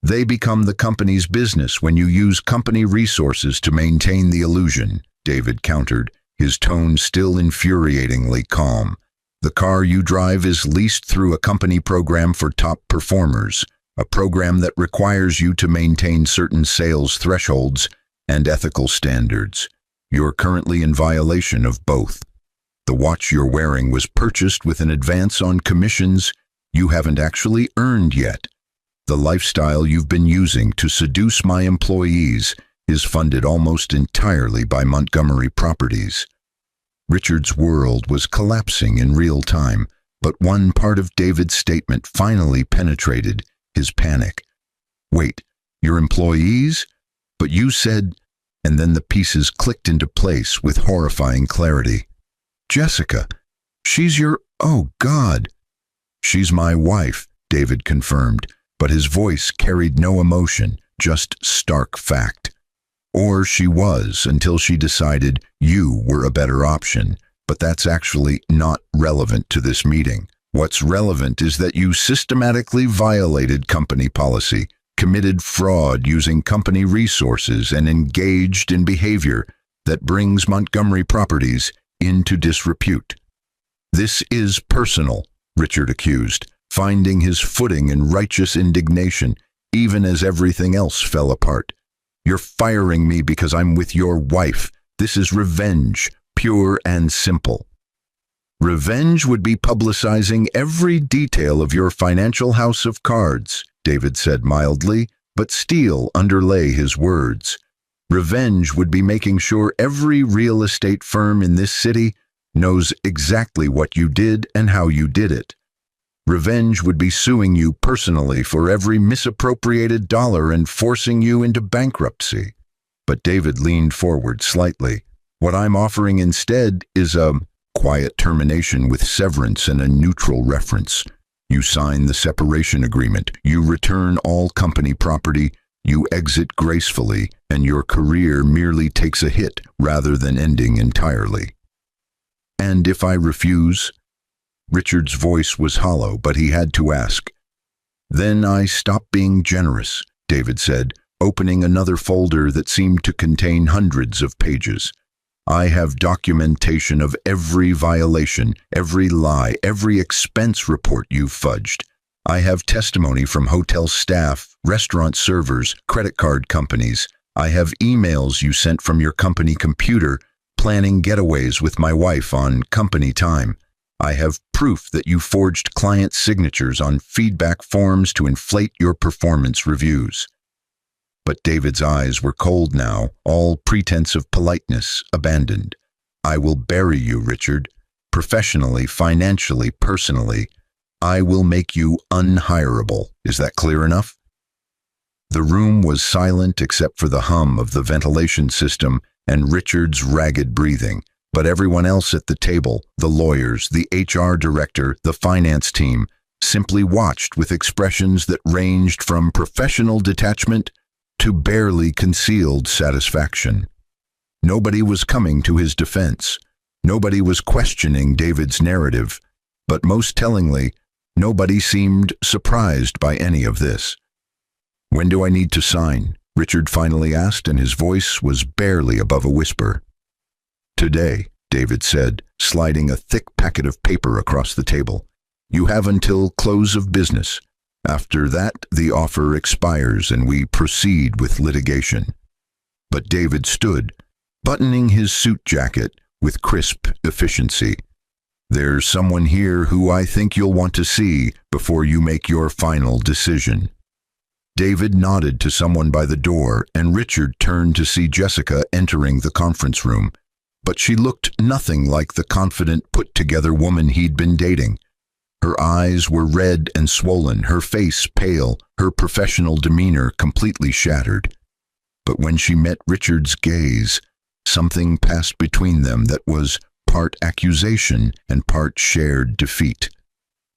They become the company's business when you use company resources to maintain the illusion, David countered, his tone still infuriatingly calm. The car you drive is leased through a company program for top performers, a program that requires you to maintain certain sales thresholds and ethical standards. You're currently in violation of both. The watch you're wearing was purchased with an advance on commissions you haven't actually earned yet. The lifestyle you've been using to seduce my employees is funded almost entirely by Montgomery Properties. Richard's world was collapsing in real time, but one part of David's statement finally penetrated his panic. Wait, your employees? But you said... And then the pieces clicked into place with horrifying clarity. Jessica, she's your... Oh, God. She's my wife, David confirmed, but his voice carried no emotion, just stark fact. Or she was until she decided you were a better option, but that's actually not relevant to this meeting. What's relevant is that you systematically violated company policy, committed fraud using company resources, and engaged in behavior that brings Montgomery Properties into disrepute. This is personal, Richard accused, finding his footing in righteous indignation, even as everything else fell apart. You're firing me because I'm with your wife. This is revenge, pure and simple. Revenge would be publicizing every detail of your financial house of cards, David said mildly, but steel underlay his words. Revenge would be making sure every real estate firm in this city knows exactly what you did and how you did it. Revenge would be suing you personally for every misappropriated dollar and forcing you into bankruptcy. But David leaned forward slightly. What I'm offering instead is a quiet termination with severance and a neutral reference. You sign the separation agreement, you return all company property, you exit gracefully, and your career merely takes a hit rather than ending entirely. And if I refuse? Richard's voice was hollow, but he had to ask. Then I stop being generous, David said, opening another folder that seemed to contain hundreds of pages. I have documentation of every violation, every lie, every expense report you've fudged. I have testimony from hotel staff, restaurant servers, credit card companies. I have emails you sent from your company computer, planning getaways with my wife on company time. I have proof that you forged client signatures on feedback forms to inflate your performance reviews. But David's eyes were cold now, all pretense of politeness abandoned. I will bury you, Richard. Professionally, financially, personally. I will make you unhireable. Is that clear enough? The room was silent except for the hum of the ventilation system and Richard's ragged breathing. But everyone else at the table, the lawyers, the HR director, the finance team, simply watched with expressions that ranged from professional detachment to barely concealed satisfaction. Nobody was coming to his defense. Nobody was questioning David's narrative. But most tellingly, nobody seemed surprised by any of this. When do I need to sign? Richard finally asked, and his voice was barely above a whisper. Today, David said, sliding a thick packet of paper across the table. You have until close of business. After that, the offer expires and we proceed with litigation. But David stood, buttoning his suit jacket with crisp efficiency. There's someone here who I think you'll want to see before you make your final decision. David nodded to someone by the door, and Richard turned to see Jessica entering the conference room. But she looked nothing like the confident, put-together woman he'd been dating. Her eyes were red and swollen, her face pale, her professional demeanor completely shattered. But when she met Richard's gaze, something passed between them that was part accusation and part shared defeat.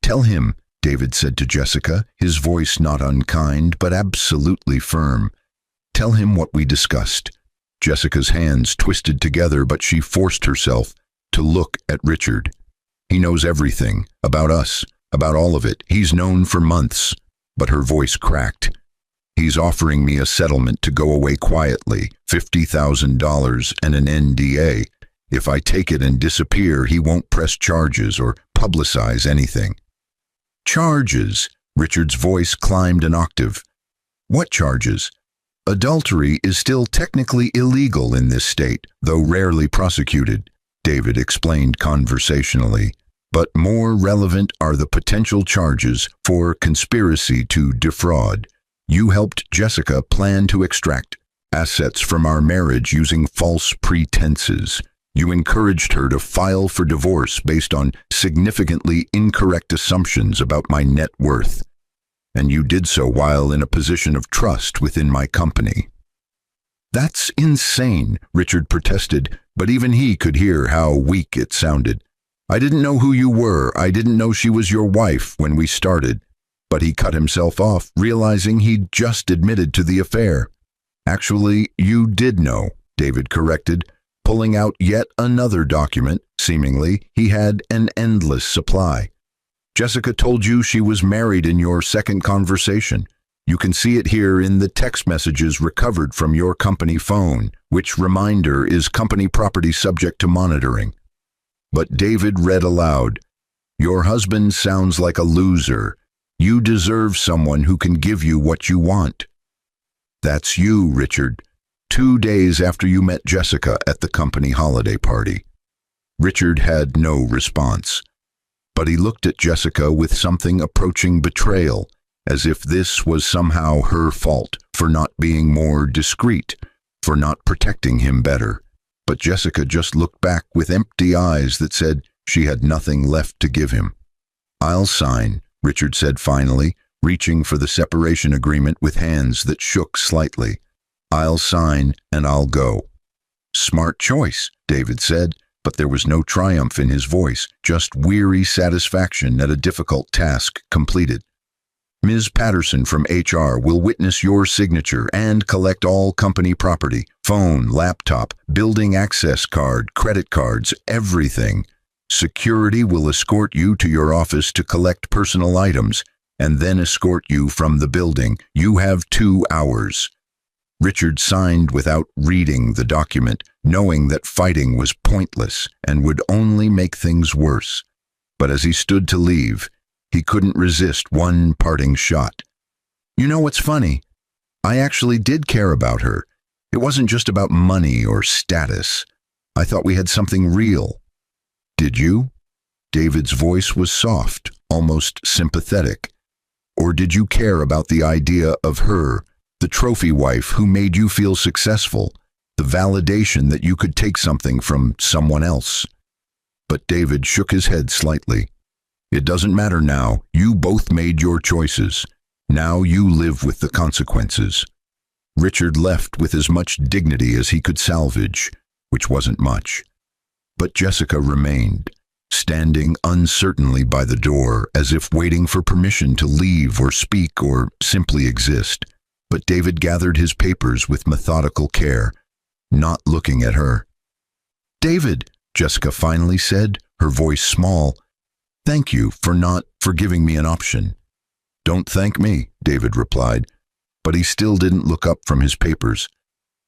Tell him, David said to Jessica, his voice not unkind but absolutely firm. Tell him what we discussed. Jessica's hands twisted together, but she forced herself to look at Richard. He knows everything, about us, about all of it. He's known for months. But her voice cracked. He's offering me a settlement to go away quietly, $50,000 and an NDA. If I take it and disappear, he won't press charges or publicize anything. Charges? Richard's voice climbed an octave. What charges? Adultery is still technically illegal in this state, though rarely prosecuted, David explained conversationally. But more relevant are the potential charges for conspiracy to defraud. You helped Jessica plan to extract assets from our marriage using false pretenses. You encouraged her to file for divorce based on significantly incorrect assumptions about my net worth. And you did so while in a position of trust within my company. That's insane, Richard protested, but even he could hear how weak it sounded. I didn't know who you were. I didn't know she was your wife when we started. But he cut himself off, realizing he'd just admitted to the affair. Actually, you did know, David corrected, pulling out yet another document. Seemingly, he had an endless supply. Jessica told you she was married in your second conversation. You can see it here in the text messages recovered from your company phone, which reminder is company property subject to monitoring. But David read aloud, Your husband sounds like a loser. You deserve someone who can give you what you want. That's you, Richard. 2 days after you met Jessica at the company holiday party. Richard had no response. But he looked at Jessica with something approaching betrayal, as if this was somehow her fault for not being more discreet, for not protecting him better. But Jessica just looked back with empty eyes that said she had nothing left to give him. "I'll sign," Richard said finally, reaching for the separation agreement with hands that shook slightly. "I'll sign and I'll go." "Smart choice," David said, but there was no triumph in his voice, just weary satisfaction at a difficult task completed. "Ms. Patterson from HR will witness your signature and collect all company property, phone, laptop, building access card, credit cards, everything. Security will escort you to your office to collect personal items, and then escort you from the building. You have 2 hours. Richard signed without reading the document, knowing that fighting was pointless and would only make things worse. But as he stood to leave, he couldn't resist one parting shot. "You know what's funny? I actually did care about her. It wasn't just about money or status. I thought we had something real." "Did you?" David's voice was soft, almost sympathetic. "Or did you care about the idea of her, the trophy wife who made you feel successful, the validation that you could take something from someone else?" But David shook his head slightly. "It doesn't matter now. You both made your choices. Now you live with the consequences." Richard left with as much dignity as he could salvage, which wasn't much. But Jessica remained, standing uncertainly by the door, as if waiting for permission to leave or speak or simply exist. But David gathered his papers with methodical care, not looking at her. "David," Jessica finally said, her voice small, "thank you for giving me an option." "Don't thank me," David replied, but he still didn't look up from his papers.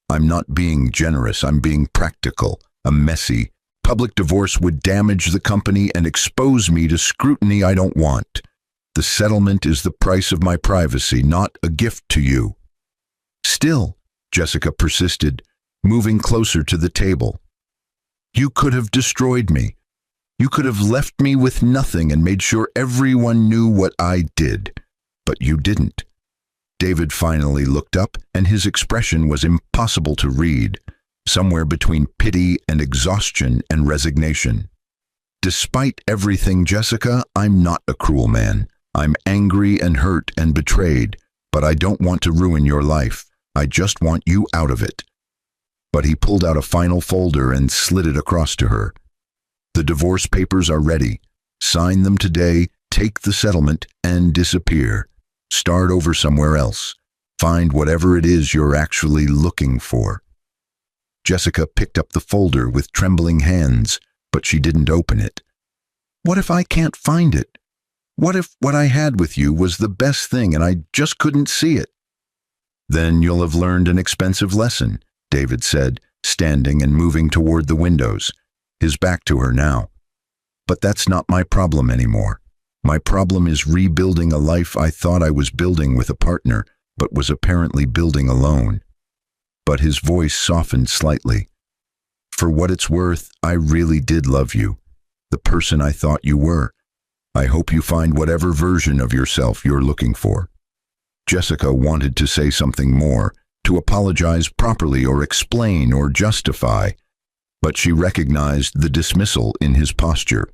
"I'm not being generous, I'm being practical. A messy, public divorce would damage the company and expose me to scrutiny I don't want. The settlement is the price of my privacy, not a gift to you." "Still," Jessica persisted, moving closer to the table, "you could have destroyed me. You could have left me with nothing and made sure everyone knew what I did. But you didn't." David finally looked up, and his expression was impossible to read, somewhere between pity and exhaustion and resignation. "Despite everything, Jessica, I'm not a cruel man. I'm angry and hurt and betrayed, but I don't want to ruin your life. I just want you out of it." But he pulled out a final folder and slid it across to her. "The divorce papers are ready. Sign them today, take the settlement, and disappear. Start over somewhere else. Find whatever it is you're actually looking for." Jessica picked up the folder with trembling hands, but she didn't open it. "What if I can't find it? What if what I had with you was the best thing and I just couldn't see it?" "Then you'll have learned an expensive lesson," David said, standing and moving toward the windows, his back to her now. "But that's not my problem anymore. My problem is rebuilding a life I thought I was building with a partner, but was apparently building alone." But his voice softened slightly. "For what it's worth, I really did love you, the person I thought you were. I hope you find whatever version of yourself you're looking for." Jessica wanted to say something more, to apologize properly or explain or justify, but she recognized the dismissal in his posture.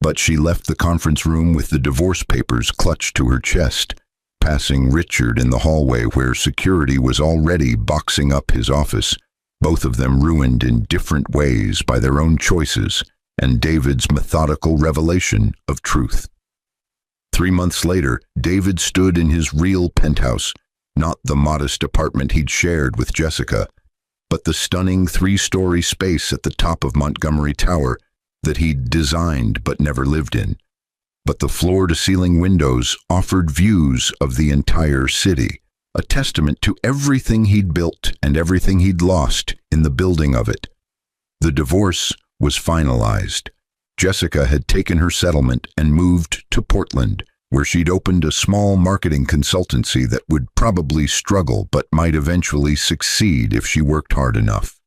But she left the conference room with the divorce papers clutched to her chest, passing Richard in the hallway where security was already boxing up his office, both of them ruined in different ways by their own choices and David's methodical revelation of truth. 3 months later, David stood in his real penthouse, not the modest apartment he'd shared with Jessica, but the stunning 3-story space at the top of Montgomery Tower that he'd designed but never lived in. But the floor-to-ceiling windows offered views of the entire city, a testament to everything he'd built and everything he'd lost in the building of it. The divorce was finalized. Jessica had taken her settlement and moved to Portland, where she'd opened a small marketing consultancy that would probably struggle but might eventually succeed if she worked hard enough.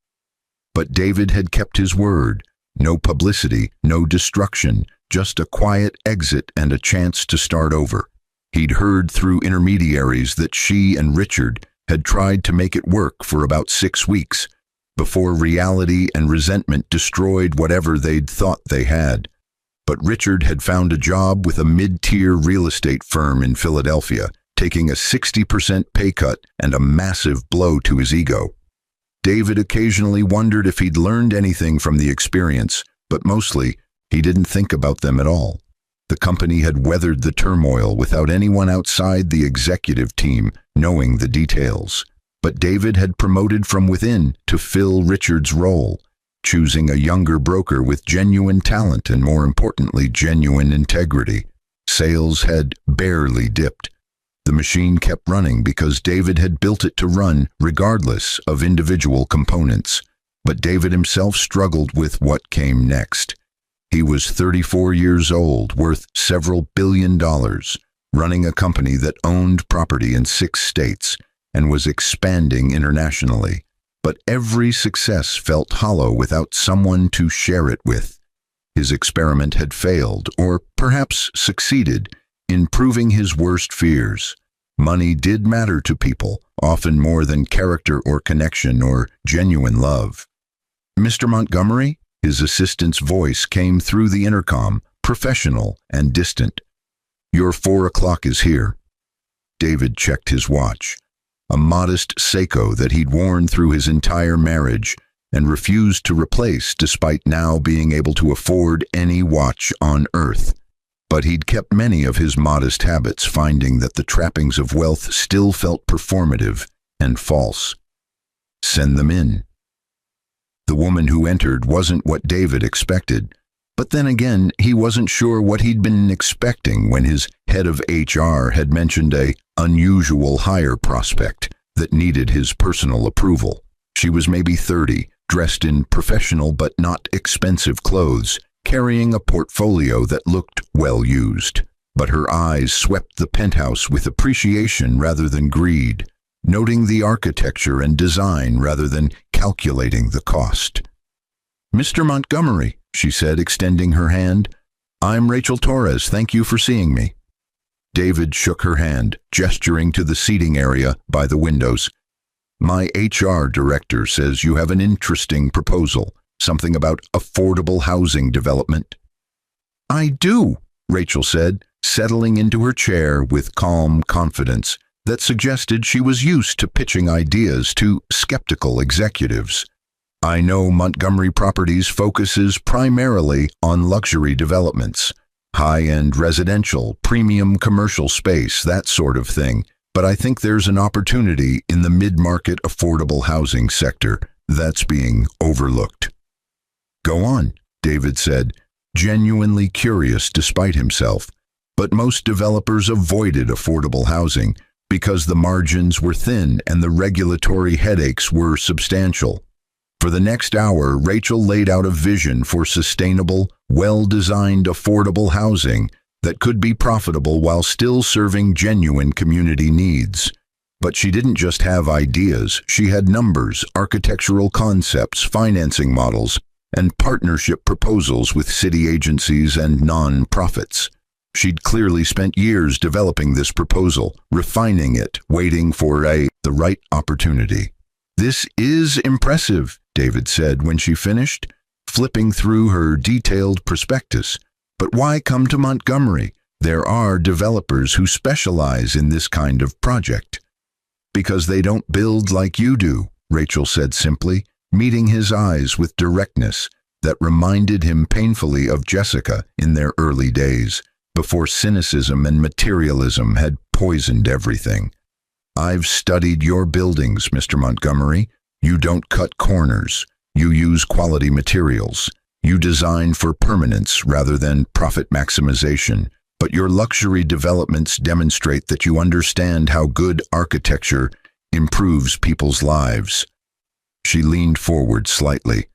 But David had kept his word. No publicity, no destruction, just a quiet exit and a chance to start over. He'd heard through intermediaries that she and Richard had tried to make it work for about 6 weeks, before reality and resentment destroyed whatever they'd thought they had. But Richard had found a job with a mid-tier real estate firm in Philadelphia, taking a 60% pay cut and a massive blow to his ego. David occasionally wondered if he'd learned anything from the experience, but mostly, he didn't think about them at all. The company had weathered the turmoil without anyone outside the executive team knowing the details. But David had promoted from within to fill Richard's role, choosing a younger broker with genuine talent and, more importantly, genuine integrity. Sales had barely dipped. The machine kept running because David had built it to run regardless of individual components. But David himself struggled with what came next. He was 34 years old, worth several $billions, running a company that owned property in 6 states and was expanding internationally. But every success felt hollow without someone to share it with. His experiment had failed, or perhaps succeeded, in proving his worst fears. Money did matter to people, often more than character or connection or genuine love. "Mr. Montgomery?" His assistant's voice came through the intercom, professional and distant. "Your 4 o'clock is here." David checked his watch, a modest Seiko that he'd worn through his entire marriage and refused to replace despite now being able to afford any watch on earth. But he'd kept many of his modest habits, finding that the trappings of wealth still felt performative and false. "Send them in." The woman who entered wasn't what David expected, but then again, he wasn't sure what he'd been expecting when his head of HR had mentioned a unusual hire prospect that needed his personal approval. She was maybe 30, dressed in professional but not expensive clothes, carrying a portfolio that looked well used. But her eyes swept the penthouse with appreciation rather than greed, noting the architecture and design rather than calculating the cost. "Mr. Montgomery," she said, extending her hand. "I'm Rachel Torres. Thank you for seeing me." David shook her hand, gesturing to the seating area by the windows. "My HR director says you have an interesting proposal, something about affordable housing development." "I do," Rachel said, settling into her chair with calm confidence that suggested she was used to pitching ideas to skeptical executives. "I know Montgomery Properties focuses primarily on luxury developments, high-end residential, premium commercial space, that sort of thing, but I think there's an opportunity in the mid-market affordable housing sector that's being overlooked." "Go on," David said, genuinely curious despite himself. But most developers avoided affordable housing because the margins were thin and the regulatory headaches were substantial. For the next hour, Rachel laid out a vision for sustainable, well-designed, affordable housing that could be profitable while still serving genuine community needs. But she didn't just have ideas, she had numbers, architectural concepts, financing models, and partnership proposals with city agencies and non-profits. She'd clearly spent years developing this proposal, refining it, waiting for the right opportunity. "This is impressive," David said when she finished, flipping through her detailed prospectus. "But why come to Montgomery? There are developers who specialize in this kind of project." "Because they don't build like you do," Rachel said simply, meeting his eyes with directness that reminded him painfully of Jessica in their early days, before cynicism and materialism had poisoned everything. "I've studied your buildings, Mr. Montgomery. You don't cut corners. You use quality materials. You design for permanence rather than profit maximization. But your luxury developments demonstrate that you understand how good architecture improves people's lives." She leaned forward slightly.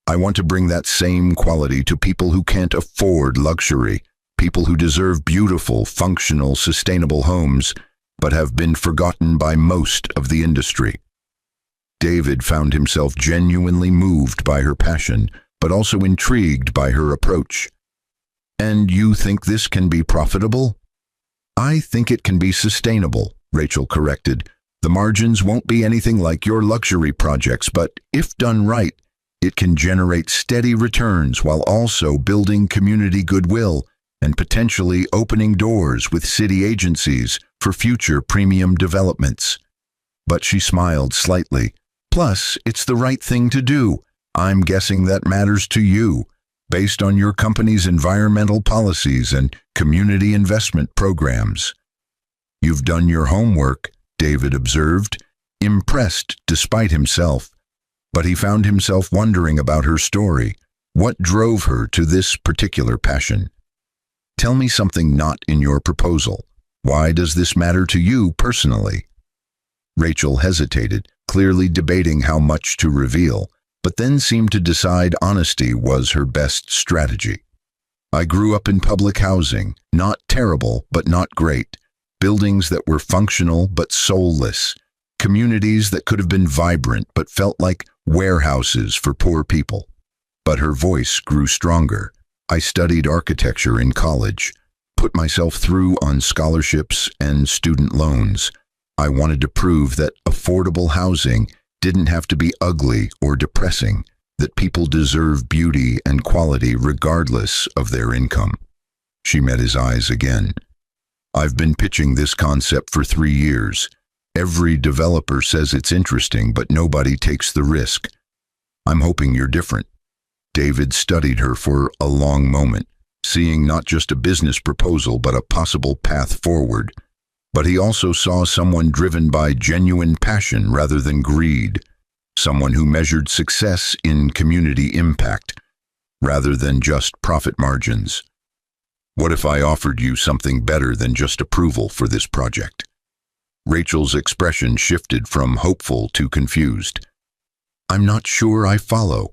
"I want to bring that same quality to people who can't afford luxury, people who deserve beautiful, functional, sustainable homes, but have been forgotten by most of the industry." David found himself genuinely moved by her passion, but also intrigued by her approach. "And you think this can be profitable?" "I think it can be sustainable," Rachel corrected, The margins won't be anything like your luxury projects, but if done right, it can generate steady returns while also building community goodwill and potentially opening doors with city agencies for future premium developments. But she smiled slightly. Plus, it's the right thing to do. I'm guessing that matters to you, based on your company's environmental policies and community investment programs. You've done your homework, David observed, impressed despite himself. But he found himself wondering about her story. What drove her to this particular passion? Tell me something not in your proposal. Why does this matter to you personally? Rachel hesitated, clearly debating how much to reveal, but then seemed to decide honesty was her best strategy. I grew up in public housing, not terrible, but not great. Buildings that were functional but soulless. Communities that could have been vibrant but felt like warehouses for poor people. But her voice grew stronger. I studied architecture in college, put myself through on scholarships and student loans. I wanted to prove that affordable housing didn't have to be ugly or depressing, that people deserve beauty and quality regardless of their income. She met his eyes again. I've been pitching this concept for 3 years. Every developer says it's interesting, but nobody takes the risk. I'm hoping you're different. David studied her for a long moment, seeing not just a business proposal but a possible path forward. But he also saw someone driven by genuine passion rather than greed, someone who measured success in community impact rather than just profit margins. What if I offered you something better than just approval for this project? Rachel's expression shifted from hopeful to confused. I'm not sure I follow.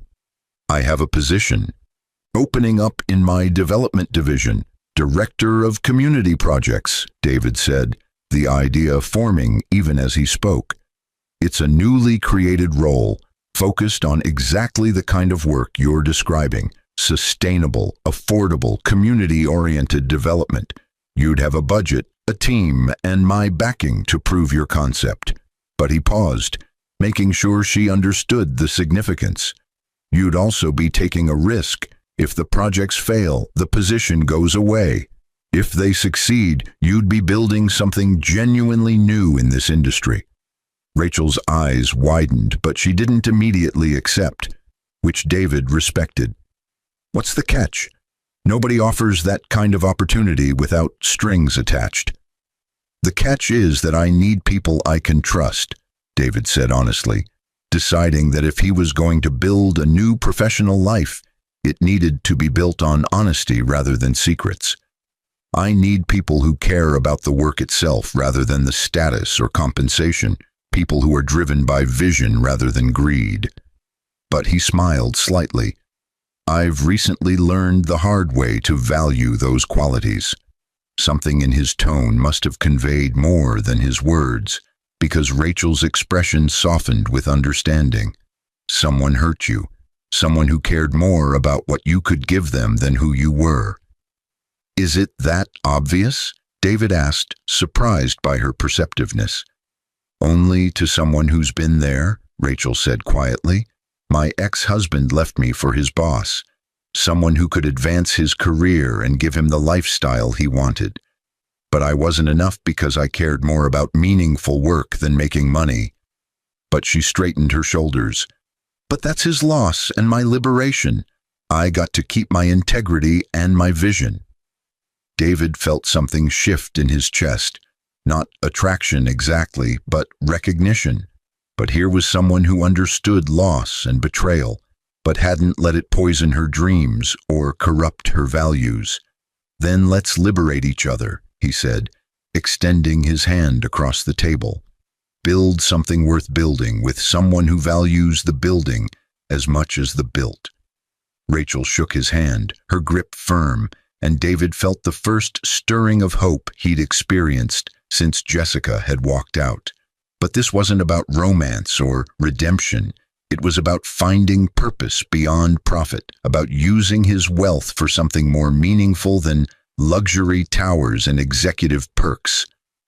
I have a position opening up in my development division, Director of Community Projects, David said, the idea forming even as he spoke. It's a newly created role, focused on exactly the kind of work you're describing, sustainable, affordable, community-oriented development. You'd have a budget, a team, and my backing to prove your concept. But he paused, making sure she understood the significance. You'd also be taking a risk. If the projects fail, the position goes away. If they succeed, you'd be building something genuinely new in this industry. Rachel's eyes widened, but she didn't immediately accept, which David respected. What's the catch? Nobody offers that kind of opportunity without strings attached. The catch is that I need people I can trust, David said honestly, deciding that if he was going to build a new professional life, it needed to be built on honesty rather than secrets. I need people who care about the work itself rather than the status or compensation, people who are driven by vision rather than greed. But he smiled slightly. I've recently learned the hard way to value those qualities. Something in his tone must have conveyed more than his words, because Rachel's expression softened with understanding. Someone hurt you, someone who cared more about what you could give them than who you were. Is it that obvious? David asked, surprised by her perceptiveness. Only to someone who's been there, Rachel said quietly. My ex-husband left me for his boss, someone who could advance his career and give him the lifestyle he wanted. But I wasn't enough because I cared more about meaningful work than making money. But she straightened her shoulders. But that's his loss and my liberation. I got to keep my integrity and my vision. David felt something shift in his chest, not attraction exactly, but recognition. But here was someone who understood loss and betrayal, but hadn't let it poison her dreams or corrupt her values. Then let's liberate each other, he said, extending his hand across the table. Build something worth building with someone who values the building as much as the built. Rachel shook his hand, her grip firm, and David felt the first stirring of hope he'd experienced since Jessica had walked out. But this wasn't about romance or redemption. It was about finding purpose beyond profit, about using his wealth for something more meaningful than luxury towers and executive perks.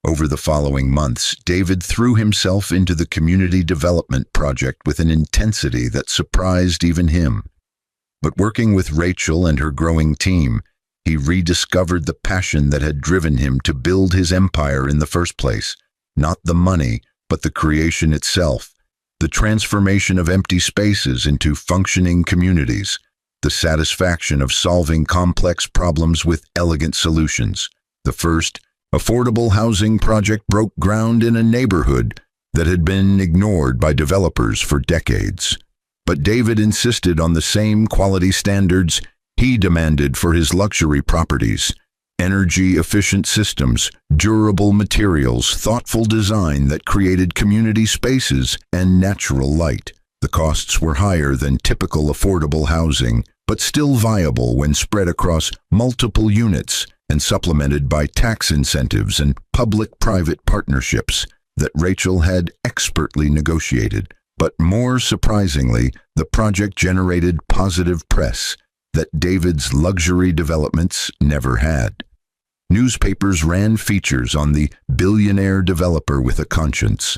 Over the following months, David threw himself into the community development project with an intensity that surprised even him. But working with Rachel and her growing team, he rediscovered the passion that had driven him to build his empire in the first place. Not the money, but the creation itself. The transformation of empty spaces into functioning communities. The satisfaction of solving complex problems with elegant solutions. The first affordable housing project broke ground in a neighborhood that had been ignored by developers for decades. But David insisted on the same quality standards he demanded for his luxury properties: energy-efficient systems, durable materials, thoughtful design that created community spaces, and natural light. The costs were higher than typical affordable housing, but still viable when spread across multiple units and supplemented by tax incentives and public-private partnerships that Rachel had expertly negotiated. But more surprisingly, the project generated positive press that David's luxury developments never had. Newspapers ran features on the billionaire developer with a conscience.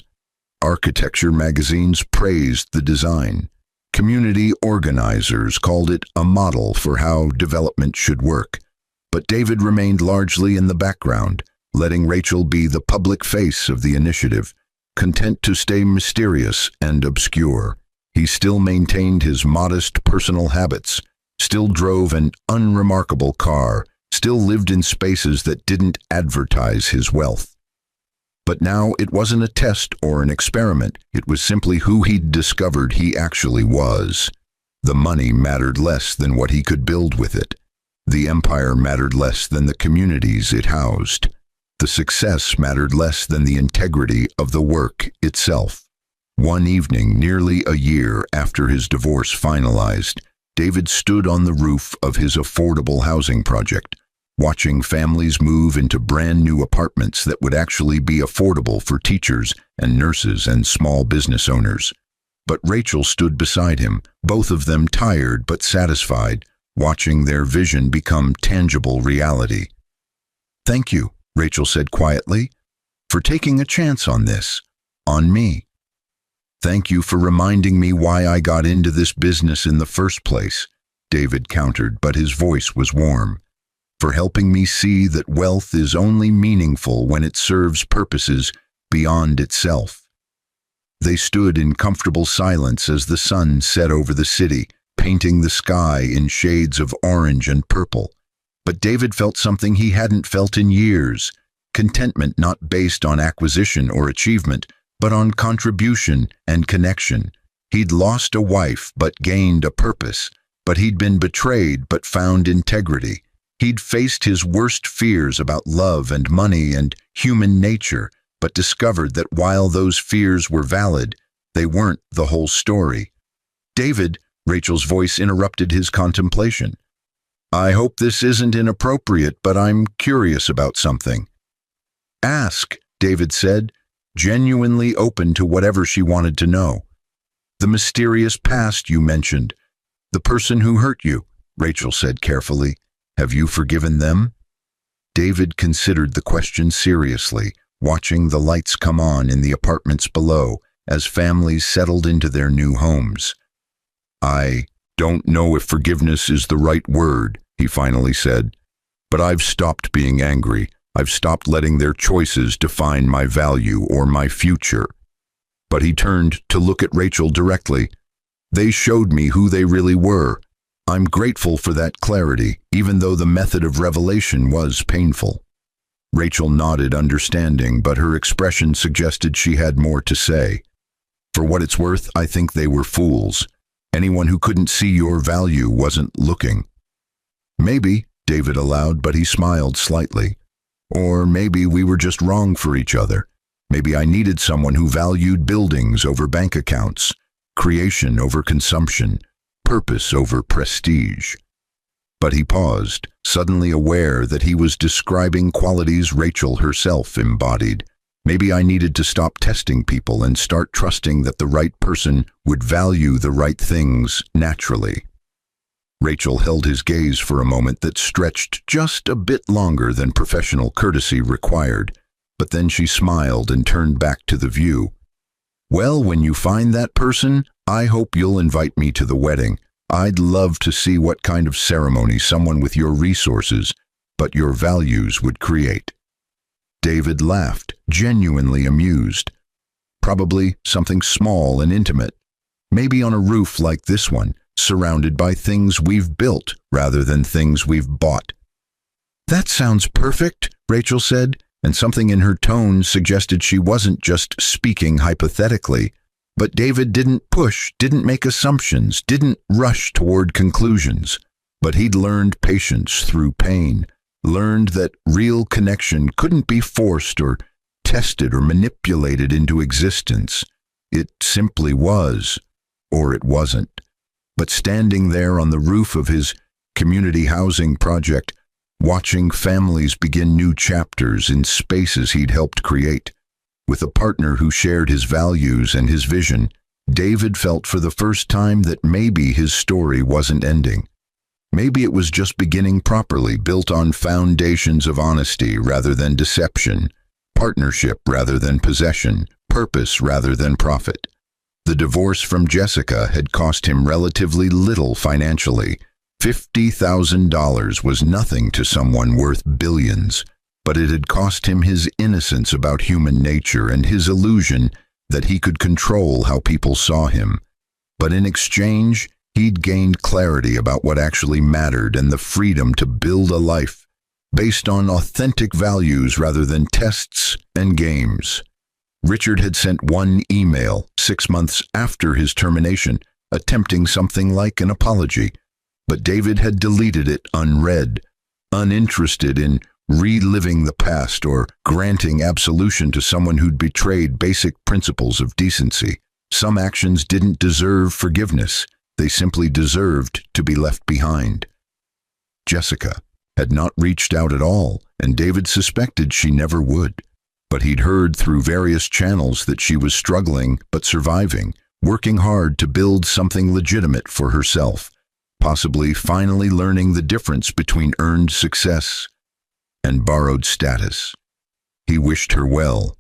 Architecture magazines praised the design. Community organizers called it a model for how development should work. But David remained largely in the background, letting Rachel be the public face of the initiative, content to stay mysterious and obscure. He still maintained his modest personal habits, still drove an unremarkable car, still lived in spaces that didn't advertise his wealth. But now it wasn't a test or an experiment, it was simply who he'd discovered he actually was. The money mattered less than what he could build with it. The empire mattered less than the communities it housed. The success mattered less than the integrity of the work itself. One evening, nearly a year after his divorce finalized, David stood on the roof of his affordable housing project, watching families move into brand new apartments that would actually be affordable for teachers and nurses and small business owners. But Rachel stood beside him, both of them tired but satisfied, watching their vision become tangible reality. "Thank you," Rachel said quietly, "for taking a chance on this, on me. Thank you for reminding me why I got into this business in the first place," David countered, but his voice was warm. "For helping me see that wealth is only meaningful when it serves purposes beyond itself." They stood in comfortable silence as the sun set over the city, painting the sky in shades of orange and purple. But David felt something he hadn't felt in years: contentment not based on acquisition or achievement, but on contribution and connection. He'd lost a wife but gained a purpose, but he'd been betrayed but found integrity. He'd faced his worst fears about love and money and human nature, but discovered that while those fears were valid, they weren't the whole story. "David," Rachel's voice interrupted his contemplation. "I hope this isn't inappropriate, but I'm curious about something." "Ask," David said, genuinely open to whatever she wanted to know. "The mysterious past you mentioned. The person who hurt you," Rachel said carefully. "Have you forgiven them?" David considered the question seriously, watching the lights come on in the apartments below as families settled into their new homes. "I don't know if forgiveness is the right word," he finally said, "but I've stopped being angry. I've stopped letting their choices define my value or my future." But he turned to look at Rachel directly. "They showed me who they really were. I'm grateful for that clarity, even though the method of revelation was painful." Rachel nodded, understanding, but her expression suggested she had more to say. "For what it's worth, I think they were fools. Anyone who couldn't see your value wasn't looking." "Maybe," David allowed, but he smiled slightly. "Or maybe we were just wrong for each other. Maybe I needed someone who valued buildings over bank accounts, creation over consumption, purpose over prestige." But he paused, suddenly aware that he was describing qualities Rachel herself embodied. "Maybe I needed to stop testing people and start trusting that the right person would value the right things naturally." Rachel held his gaze for a moment that stretched just a bit longer than professional courtesy required, but then she smiled and turned back to the view. "Well, when you find that person, I hope you'll invite me to the wedding. I'd love to see what kind of ceremony someone with your resources, but your values would create." David laughed, genuinely amused. Probably something small and intimate. Maybe on a roof like this one, surrounded by things we've built rather than things we've bought. "That sounds perfect," Rachel said, and something in her tone suggested she wasn't just speaking hypothetically. But David didn't push, didn't make assumptions, didn't rush toward conclusions. But he'd learned patience through pain, learned that real connection couldn't be forced or tested or manipulated into existence. It simply was, or it wasn't. But standing there on the roof of his community housing project, watching families begin new chapters in spaces he'd helped create, with a partner who shared his values and his vision, David felt for the first time that maybe his story wasn't ending. Maybe it was just beginning properly, built on foundations of honesty rather than deception, partnership rather than possession, purpose rather than profit. The divorce from Jessica had cost him relatively little financially. $50,000 was nothing to someone worth billions, but it had cost him his innocence about human nature and his illusion that he could control how people saw him. But in exchange, he'd gained clarity about what actually mattered and the freedom to build a life based on authentic values rather than tests and games. Richard had sent one email 6 months after his termination, attempting something like an apology, but David had deleted it unread, uninterested in reliving the past or granting absolution to someone who'd betrayed basic principles of decency. Some actions didn't deserve forgiveness. They simply deserved to be left behind. Jessica had not reached out at all, and David suspected she never would. But he'd heard through various channels that she was struggling but surviving, working hard to build something legitimate for herself, possibly finally learning the difference between earned success and borrowed status. He wished her well,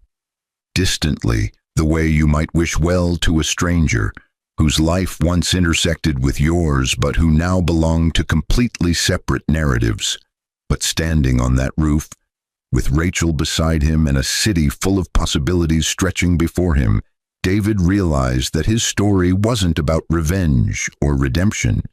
distantly, the way you might wish well to a stranger whose life once intersected with yours but who now belonged to completely separate narratives. But standing on that roof, with Rachel beside him and a city full of possibilities stretching before him, David realized that his story wasn't about revenge or redemption,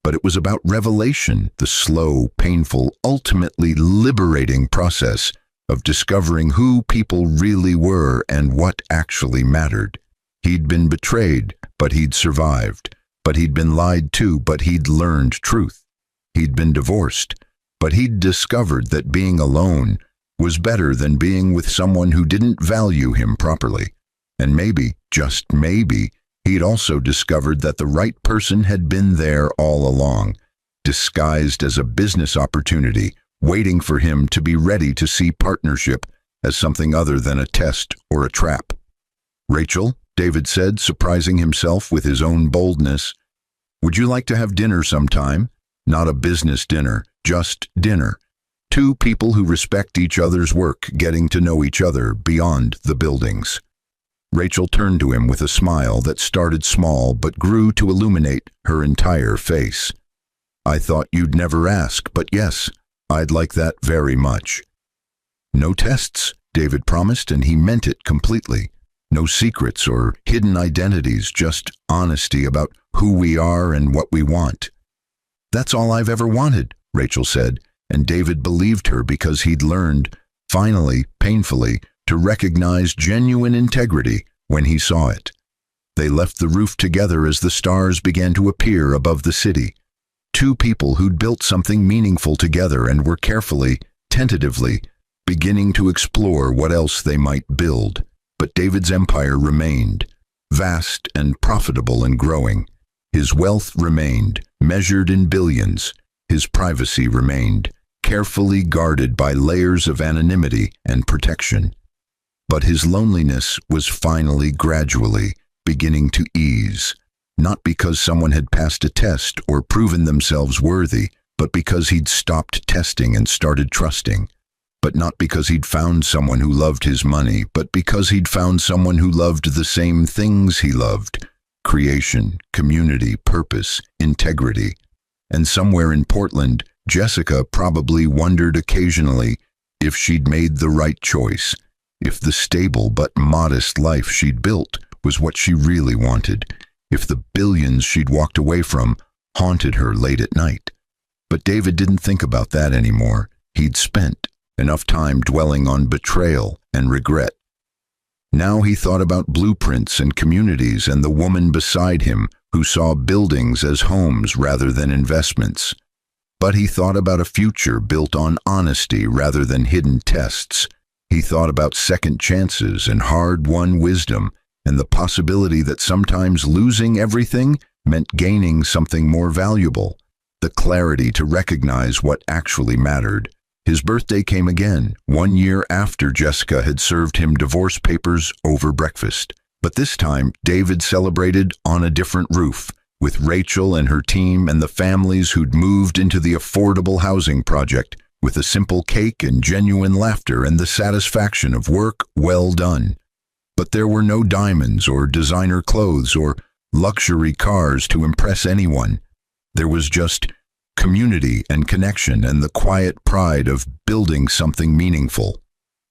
but it was about revelation, the slow, painful, ultimately liberating process of discovering who people really were and what actually mattered. He'd been betrayed, but he'd survived. But he'd been lied to, but he'd learned truth. He'd been divorced, but he'd discovered that being alone was better than being with someone who didn't value him properly. And maybe, just maybe, he'd also discovered that the right person had been there all along, disguised as a business opportunity, waiting for him to be ready to see partnership as something other than a test or a trap. "Rachel," David said, surprising himself with his own boldness, "would you like to have dinner sometime? Not a business dinner, just dinner. Two people who respect each other's work, getting to know each other beyond the buildings." Rachel turned to him with a smile that started small but grew to illuminate her entire face. "I thought you'd never ask, but yes, I'd like that very much." "No tests," David promised, and he meant it completely. No secrets or hidden identities, just honesty about who we are and what we want. "That's all I've ever wanted," Rachel said, and David believed her because he'd learned, finally, painfully, to recognize genuine integrity when he saw it. They left the roof together as the stars began to appear above the city. Two people who'd built something meaningful together and were carefully, tentatively, beginning to explore what else they might build. But David's empire remained, vast and profitable and growing. His wealth remained, measured in billions. His privacy remained, carefully guarded by layers of anonymity and protection. But his loneliness was finally, gradually, beginning to ease, not because someone had passed a test or proven themselves worthy, but because he'd stopped testing and started trusting. But not because he'd found someone who loved his money, but because he'd found someone who loved the same things he loved: creation, community, purpose, integrity. And somewhere in Portland, Jessica probably wondered occasionally if she'd made the right choice, if the stable but modest life she'd built was what she really wanted, if the billions she'd walked away from haunted her late at night. But David didn't think about that anymore. He'd spent enough time dwelling on betrayal and regret. Now he thought about blueprints and communities and the woman beside him who saw buildings as homes rather than investments. But he thought about a future built on honesty rather than hidden tests. He thought about second chances and hard-won wisdom, and the possibility that sometimes losing everything meant gaining something more valuable, the clarity to recognize what actually mattered. His birthday came again, 1 year after Jessica had served him divorce papers over breakfast. But this time, David celebrated on a different roof, with Rachel and her team and the families who'd moved into the affordable housing project, with a simple cake and genuine laughter and the satisfaction of work well done. But there were no diamonds or designer clothes or luxury cars to impress anyone. There was just community and connection and the quiet pride of building something meaningful.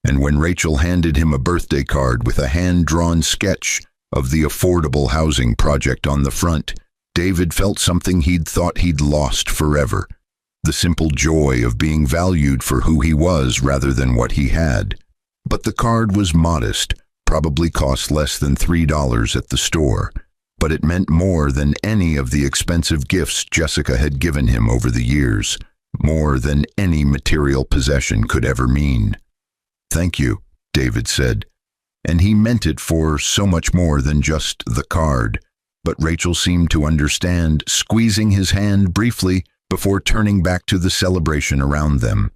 And when Rachel handed him a birthday card with a hand-drawn sketch of the affordable housing project on the front, David felt something he'd thought he'd lost forever: the simple joy of being valued for who he was rather than what he had. But the card was modest, probably cost less than $3 at the store, but it meant more than any of the expensive gifts Jessica had given him over the years, more than any material possession could ever mean. "Thank you," David said, and he meant it for so much more than just the card. But Rachel seemed to understand, squeezing his hand briefly before turning back to the celebration around them.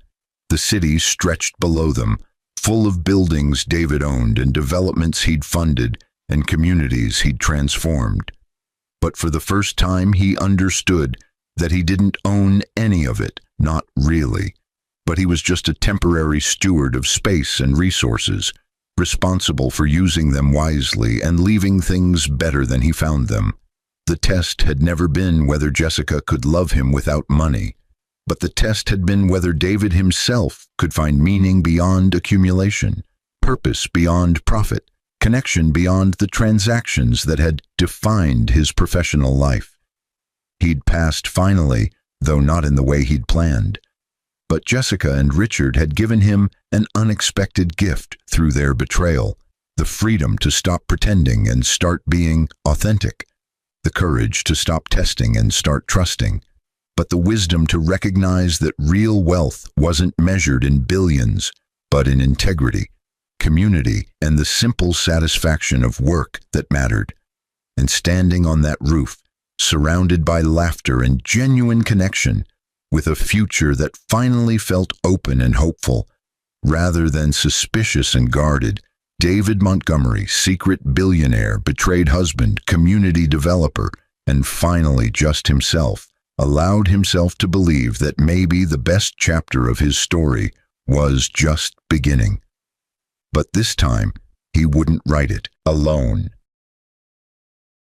The city stretched below them, full of buildings David owned and developments he'd funded and communities he'd transformed. But for the first time he understood that he didn't own any of it, not really. But he was just a temporary steward of space and resources, responsible for using them wisely and leaving things better than he found them. The test had never been whether Jessica could love him without money, but the test had been whether David himself could find meaning beyond accumulation, purpose beyond profit, connection beyond the transactions that had defined his professional life. He'd passed finally, though not in the way he'd planned. But Jessica and Richard had given him an unexpected gift through their betrayal: the freedom to stop pretending and start being authentic, the courage to stop testing and start trusting, but the wisdom to recognize that real wealth wasn't measured in billions, but in integrity, community, and the simple satisfaction of work that mattered. And standing on that roof, surrounded by laughter and genuine connection, with a future that finally felt open and hopeful, rather than suspicious and guarded, David Montgomery, secret billionaire, betrayed husband, community developer, and finally just himself, allowed himself to believe that maybe the best chapter of his story was just beginning. But this time, he wouldn't write it alone.